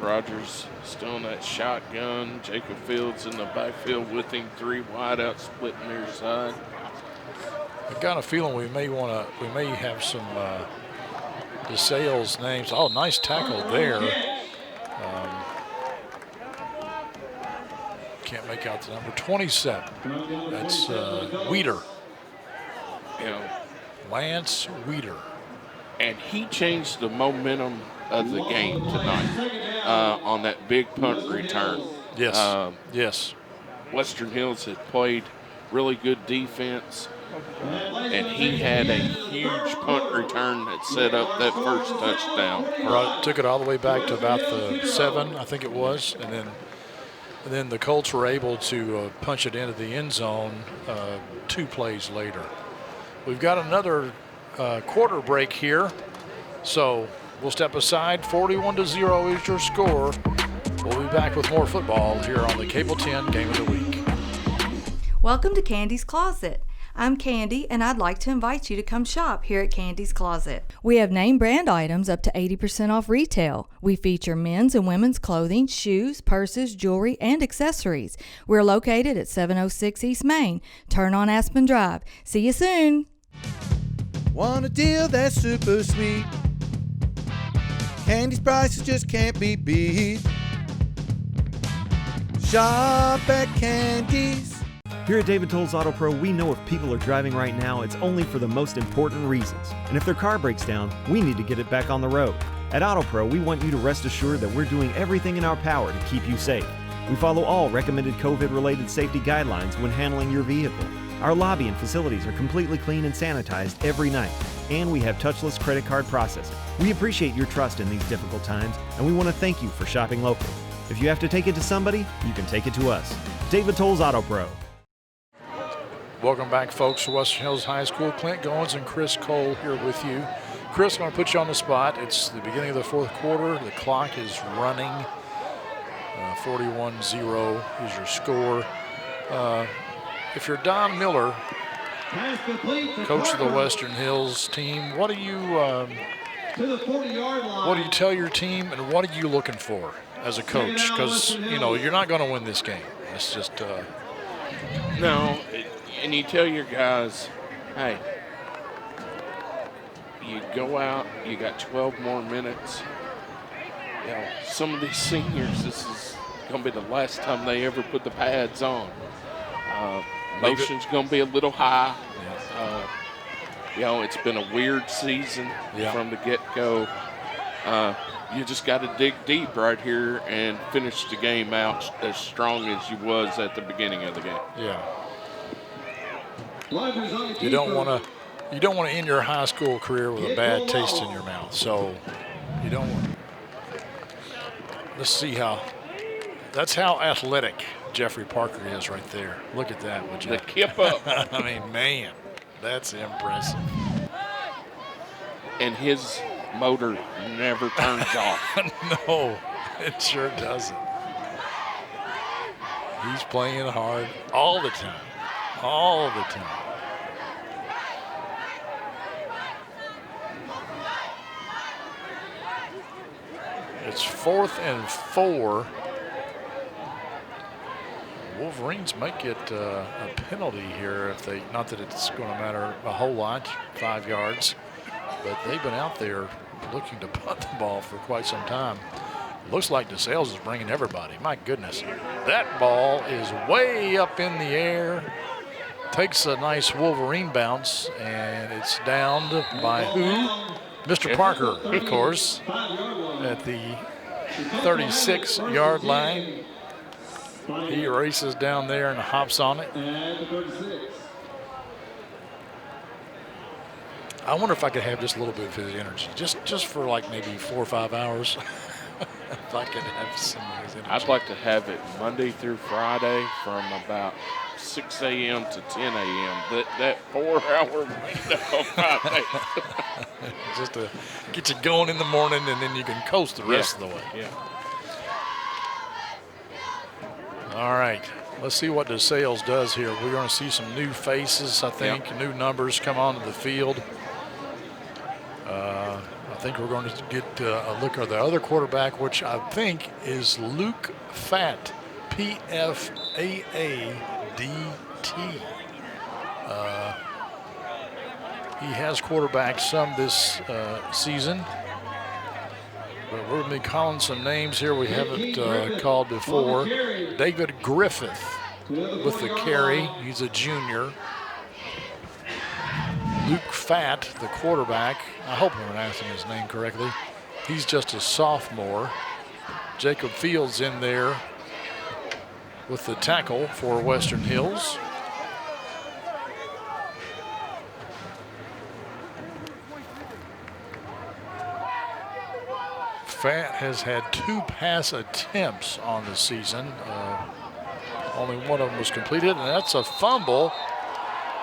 Rogers still in that shotgun. Jacob Fields in the backfield with him, 3 wide out, split near side. I've got a feeling we may have some DeSales names. Oh, nice tackle there. Can't make out the number 27. That's Weeder. Lance Weeder. And he changed the momentum of the game tonight on that big punt return. Yes. Yes. Western Hills had played really good defense, and he had a huge punt return that set up that first touchdown. Took it all the way back to about the 7, I think it was, and then the Colts were able to punch it into the end zone 2 plays later. We've got another quarter break here, so we'll step aside. 41-0 is your score. We'll be back with more football here on the Cable 10 Game of the Week. Welcome to Candy's Closet. I'm Candy, and I'd like to invite you to come shop here at Candy's Closet. We have name brand items up to 80% off retail. We feature men's and women's clothing, shoes, purses, jewelry, and accessories. We're located at 706 East Main. Turn on Aspen Drive. See you soon. Want a deal that's super sweet? Candy's prices just can't be beat. Shop at Candy's. Here at David Tolles Auto Pro, we know if people are driving right now, it's only for the most important reasons. And if their car breaks down, we need to get it back on the road. At Auto Pro, we want you to rest assured that we're doing everything in our power to keep you safe. We follow all recommended COVID-related safety guidelines when handling your vehicle. Our lobby and facilities are completely clean and sanitized every night, and we have touchless credit card processing. We appreciate your trust in these difficult times, and we want to thank you for shopping local. If you have to take it to somebody, you can take it to us. David Tolles Auto Pro. Welcome back, folks, to Western Hills High School. Clint Goins and Chris Cole here with you. Chris, I'm going to put you on the spot. It's the beginning of the fourth quarter. The clock is running. 41-0 is your score. If you're Don Miller, coach of the Western Hills team, what do you tell your team, and what are you looking for as a coach? Because, you're not going to win this game. It's just no. And you tell your guys, hey, you go out, you got 12 more minutes. Some of these seniors, this is going to be the last time they ever put the pads on. Motion's going to be a little high. It's been a weird season from the get-go. You just got to dig deep right here and finish the game out as strong as you was at the beginning of the game. Yeah. You don't want to end your high school career with a bad taste in your mouth. So you don't want. Let's see that's how athletic Jeffrey Parker is right there. Look at that, would you? The kip up. I mean, man, that's impressive. And his motor never turns off. No, it sure doesn't. He's playing hard all the time. All the time. It's 4th and 4. Wolverines might get a penalty here if they, not that it's going to matter a whole lot, 5 yards, but they've been out there looking to punt the ball for quite some time. Looks like DeSales is bringing everybody. My goodness. That ball is way up in the air. Takes a nice Wolverine bounce, and it's downed by who? Mr. Parker, of course, at the 36-yard line. He races down there and hops on it. I wonder if I could have just a little bit of his energy, just for like maybe 4 or 5 hours. If I could have some of his energy. I'd like to have it Monday through Friday from about 6 a.m. to 10 a.m. That 4-hour window. Just to get you going in the morning, and then you can coast the rest of the way. Yeah. All right, let's see what DeSales does here. We're going to see some new faces, I think, new numbers come onto the field. I think we're going to get a look at the other quarterback, which I think is Luke Fatt, P-F-A-A-D-T. He has quarterbacked some this season. But we're going to be calling some names here we haven't called before. David Griffith with the carry. He's a junior. Luke Fatt, the quarterback. I hope I'm pronouncing his name correctly. He's just a sophomore. Jacob Fields in there with the tackle for Western Hills. Fatt has had 2 pass attempts on the season. Only one of them was completed, and that's a fumble.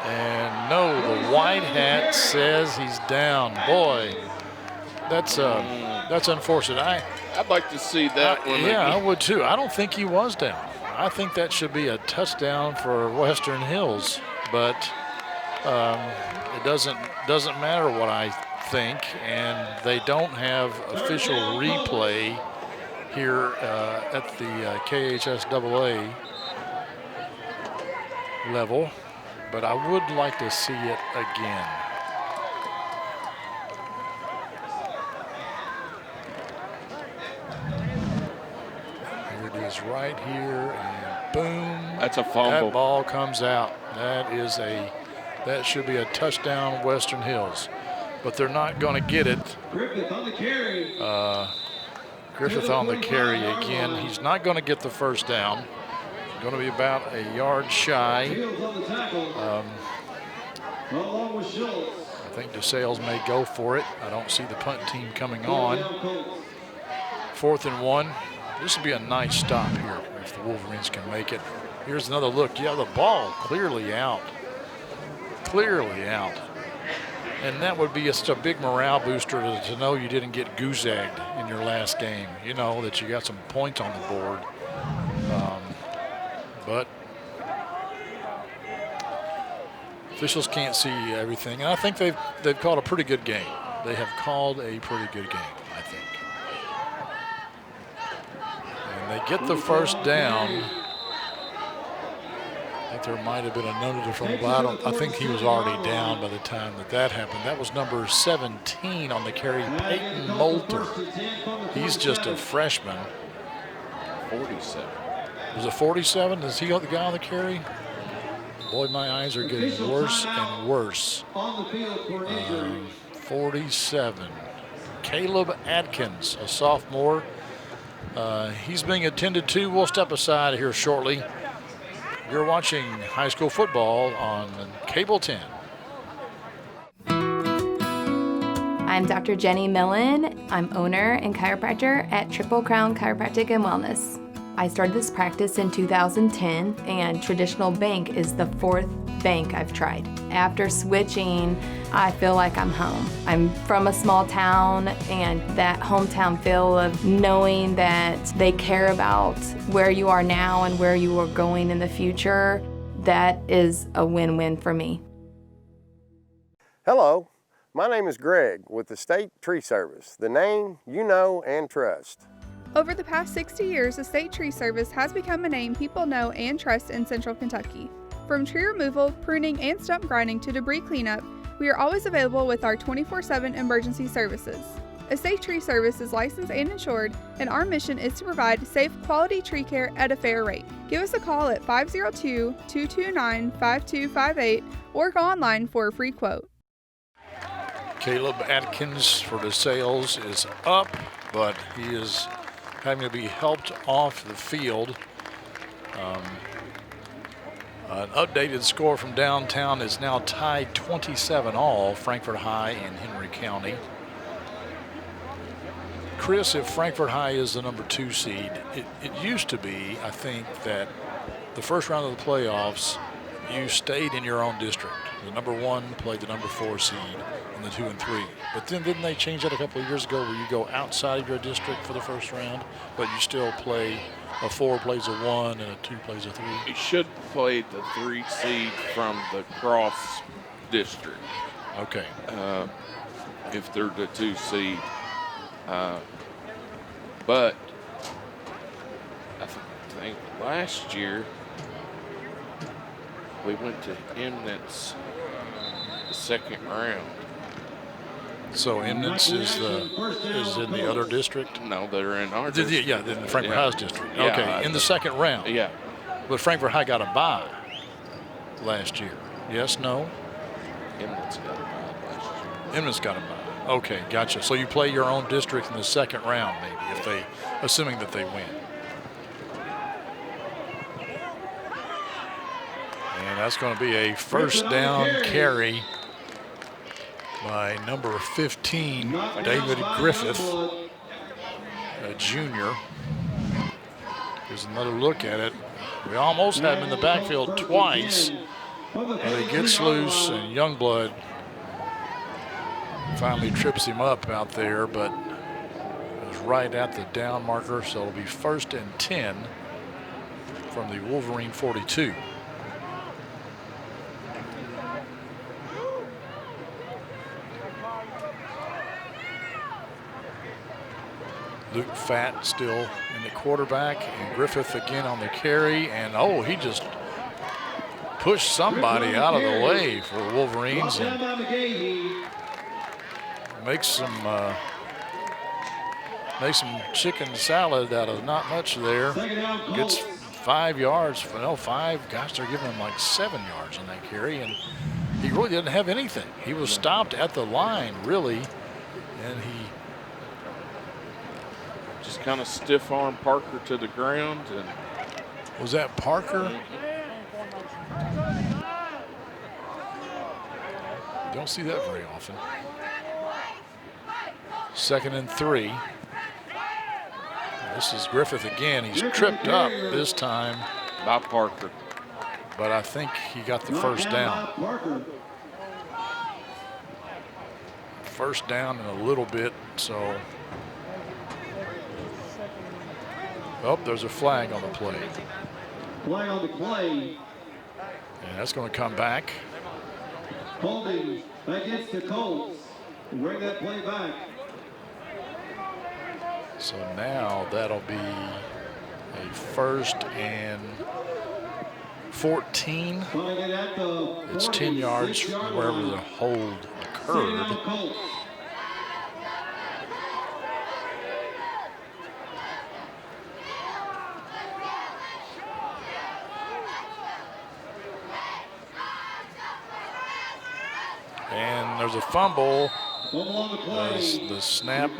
And no, the white hat says he's down. Boy, that's unfortunate. I'd like to see that one. Yeah, I would too. I don't think he was down. I think that should be a touchdown for Western Hills, but it doesn't matter what I think, and they don't have official replay here at the KHSAA level, but I would like to see it again. Here it is right here, and boom. That's a fumble. That ball comes out. That should be a touchdown, Western Hills. But they're not going to get it. Griffith on the carry. Griffith on the carry again. He's not going to get the first down. Going to be about a yard shy. I think DeSales may go for it. I don't see the punt team coming on. 4th and 1. This would be a nice stop here if the Wolverines can make it. Here's another look. Yeah, the ball clearly out. Clearly out. And that would be just a big morale booster to know you didn't get goose-egged in your last game. You know that you got some points on the board. But officials can't see everything. And I think they've called a pretty good game. They have called a pretty good game, I think. And they get the first down. I think there might have been another from the bottom. I think he was already down by the time that happened. That was number 17 on the carry, Peyton Moulter. He's just a freshman. 47. Was it 47? Is he the guy on the carry? Boy, my eyes are getting worse and worse. 47. Caleb Atkins, a sophomore. He's being attended to. We'll step aside here shortly. You're watching high school football on Cable 10. I'm Dr. Jenny Millen. I'm owner and chiropractor at Triple Crown Chiropractic and Wellness. I started this practice in 2010, and traditional bank is the 4th bank I've tried. After switching, I feel like I'm home. I'm from a small town, and that hometown feel of knowing that they care about where you are now and where you are going in the future, that is a win-win for me. Hello, my name is Greg with the State Tree Service, the name you know and trust. Over the past 60 years, the State Tree Service has become a name people know and trust in Central Kentucky. From tree removal, pruning, and stump grinding to debris cleanup, we are always available with our 24/7 emergency services. Estate Tree Service is licensed and insured, and our mission is to provide safe, quality tree care at a fair rate. Give us a call at 502-229-5258 or go online for a free quote. Caleb Atkins for DeSales is up, but he is having to be helped off the field. An updated score from downtown is now tied 27-all, Frankfort High and Henry County. Chris, if Frankfort High is the number 2 seed, it used to be, I think, that the first round of the playoffs, you stayed in your own district. The number 1 played the number 4 seed and the 2 and 3. But then didn't they change that a couple of years ago where you go outside your district for the first round, but you still play a 4 plays a 1 and a 2 plays a 3? You should play the 3 seed from the cross district. Okay. If they're the 2 seed. But I think last year we went to Eminence the second round. So Eminence is in the other district? No, they're in our district. Yeah, in the Frankfort High's district. Yeah, okay, in the second round. Yeah. But Frankfort High got a bye last year. Yes, no? Eminence got a bye last year. Eminence got a bye. Okay, gotcha. So you play your own district in the second round, maybe, assuming that they win. And that's going to be a first down carry by number 15, David Griffith, a junior. Here's another look at it. We almost had him in the backfield twice, but he gets loose, and Youngblood finally trips him up out there, but it was right at the down marker, so it'll be 1st and 10 from the Wolverine 42. Luke Fatt still in the quarterback, and Griffith again on the carry, and he just pushed somebody out of the way for the Wolverines and make some chicken salad out of not much there. Gets 5 yards. No, 5. Gosh, they're giving him like 7 yards on that carry, and he really didn't have anything. He was stopped at the line, really, and he just kind of stiff arm Parker to the ground. And was that Parker? Don't see that very often. 2nd and 3. This is Griffith again. He's tripped up this time by Parker, but I think he got the first down. First down in a little bit, so. There's a flag on the play. Flag on the play. And that's going to come back. Holding against the Colts. Bring that play back. So now that'll be a 1st and 14. It's 10 yards from wherever the hold occurred. And there's a fumble as the snap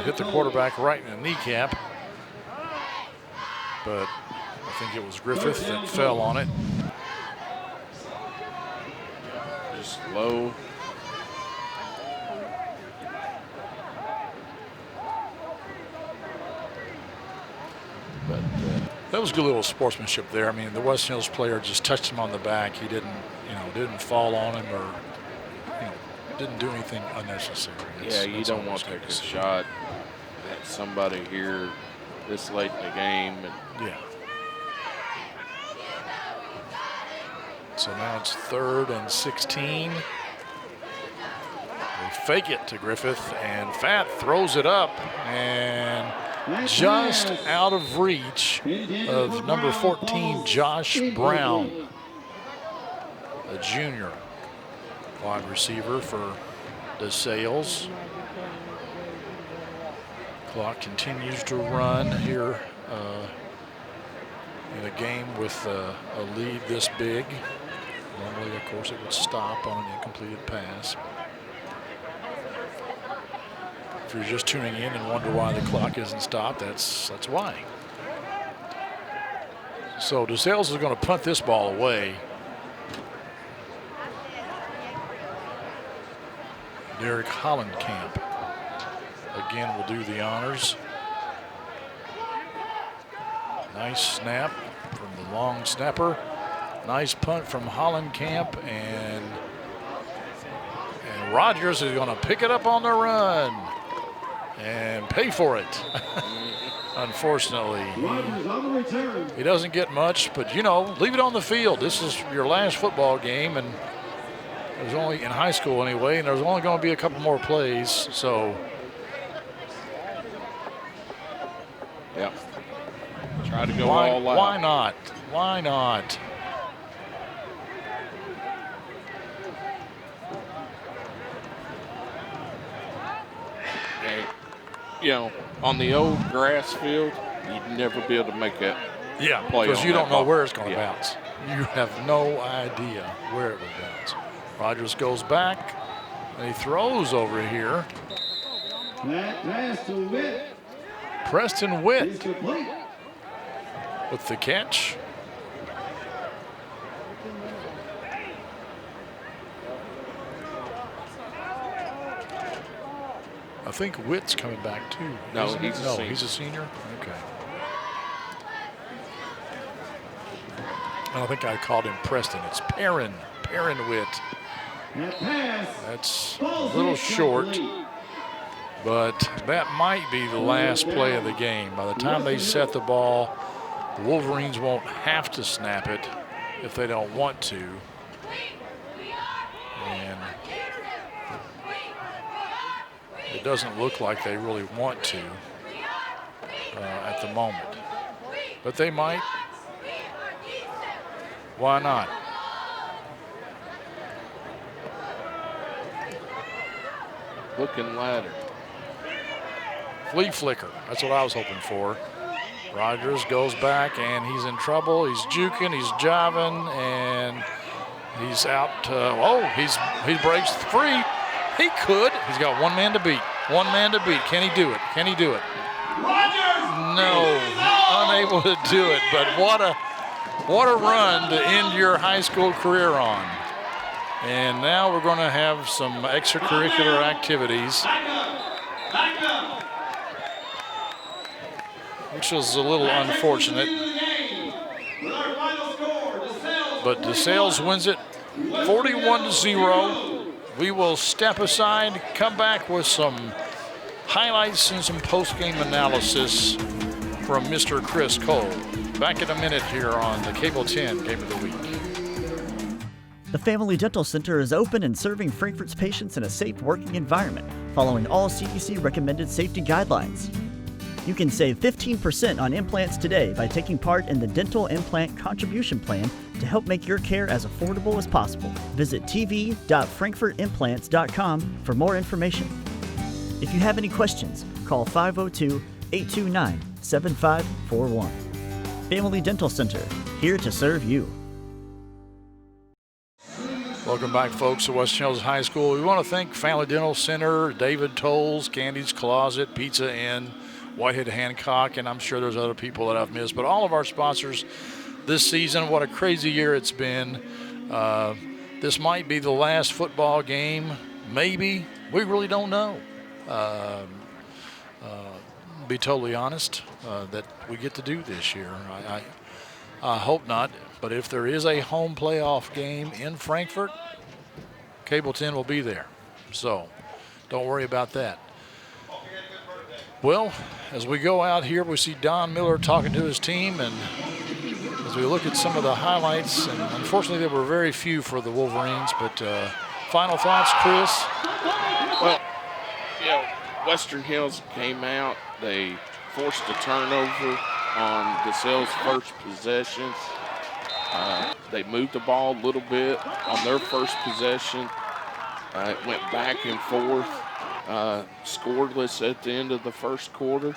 hit the quarterback right in the kneecap. But I think it was Griffith that fell on it. Just low. But that was good little sportsmanship there. I mean, the West Hills player just touched him on the back. He didn't fall on him or didn't do anything unnecessary. You don't want to take a shot at somebody here this late in the game. Yeah. So now it's 3rd and 16. They fake it to Griffith, and Fatt throws it up, and just out of reach of number 14, Josh Brown, a junior wide receiver for DeSales. Clock continues to run here in a game with a lead this big. Normally, of course, it would stop on an incompleted pass. If you're just tuning in and wonder why the clock isn't stopped, that's why. So DeSales is going to punt this ball away. Derek Hollenkamp again will do the honors. Nice snap from the long snapper. Nice punt from Hollenkamp, and Rogers is going to pick it up on the run and pay for it. Unfortunately, he doesn't get much, but you know, leave it on the field. This is your last football game, and there's only in high school anyway, and there's only going to be a couple more plays, so. Yep. Try to go all out. Why not? Why not? And, you know, on the old grass field, you'd never be able to make that play. Because you don't know where it's going to Yeah. bounce. You have no idea where it would bounce. Rogers goes back, and he throws over here. Preston Witt with the catch. I think Witt's coming back too. No, isn't he? he's a No, senior. he's a senior? Okay. I don't think I called him Preston. It's Perrin Witt. That's a little short, but that might be the last play of the game. By the time they set the ball, the Wolverines won't have to snap it if they don't want to. And it doesn't look like they really want to at the moment. But they might. Why not? Looking ladder. Flea flicker. That's what I was hoping for. Rogers goes back, and he's in trouble. He's juking, he's jiving, and he's out. He breaks free. He could. He's got one man to beat. One man to beat. Can he do it? Can he do it? No, unable to do it. But what a run to end your high school career on. And now we're going to have some extracurricular activities, which is a little unfortunate. But DeSales wins it 41-0. We will step aside, come back with some highlights and some post-game analysis from Mr. Chris Cole. Back in a minute here on the Cable 10 Game of the Week. The Family Dental Center is open and serving Frankfort's patients in a safe working environment, following all CDC recommended safety guidelines. You can save 15% on implants today by taking part in the Dental Implant Contribution Plan to help make your care as affordable as possible. Visit tv.frankfortimplants.com for more information. If you have any questions, call 502-829-7541. Family Dental Center, here to serve you. Welcome back, folks, to Western Hills High School. We want to thank Family Dental Center, David Tolles, Candy's Closet, Pizza Inn, Whitehead Hancock, and I'm sure there's other people that I've missed, but all of our sponsors this season. What a crazy year it's been. This might be the last football game. Maybe. We really don't know. Be totally honest, that we get to do this year. I hope not, but if there is a home playoff game in Frankfort, Cable 10 will be there. So don't worry about that. Well, as we go out here, we see Don Miller talking to his team, and as we look at some of the highlights, and unfortunately there were very few for the Wolverines, but final thoughts, Chris? Well, you know, Western Hills came out. They forced a turnover on DeSales' first possession. They moved the ball a little bit on their first possession. It went back and forth, scoreless at the end of the first quarter.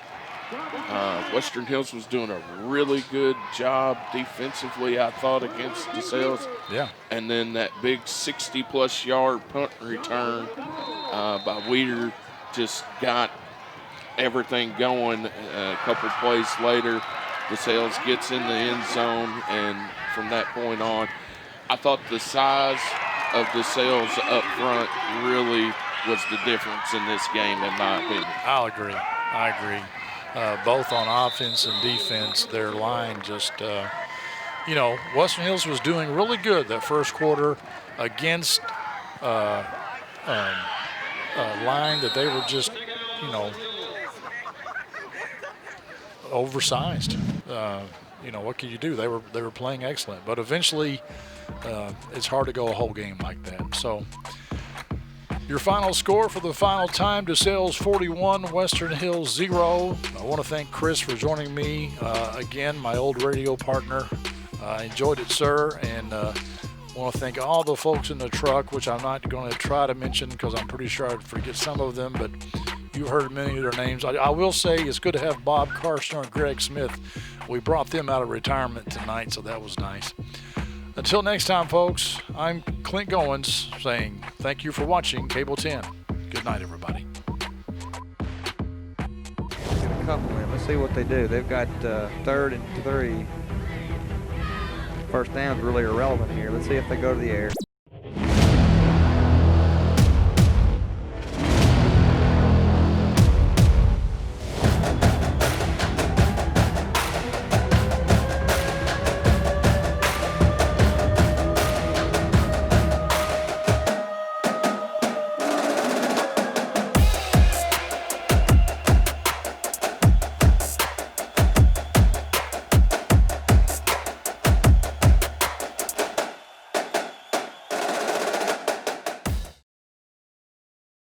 Western Hills was doing a really good job defensively, I thought, against DeSales. Yeah. And then that big 60-plus yard punt return by Weeder just got everything going. A couple plays later, DeSales gets in the end zone, and from that point on, I thought the size of DeSales up front really was the difference in this game, in my opinion. I'll agree. I agree. Both on offense and defense, their line just, Western Hills was doing really good that first quarter against a line that they were just, oversized. What can you do? They were playing excellent, but eventually it's hard to go a whole game like that. So your final score for the final time, DeSales 41, Western Hills 0. I want to thank Chris for joining me again, my old radio partner. I enjoyed it, sir, and I want to thank all the folks in the truck, which I'm not going to try to mention because I'm pretty sure I'd forget some of them, but you've heard many of their names. I will say it's good to have Bob Carstner and Greg Smith. We brought them out of retirement tonight, so that was nice. Until next time, folks, I'm Clint Goins saying thank you for watching Cable 10. Good night, everybody. Get a couple in. Let's see what they do. They've got 3rd and 3. First down's really irrelevant here. Let's see if they go to the air.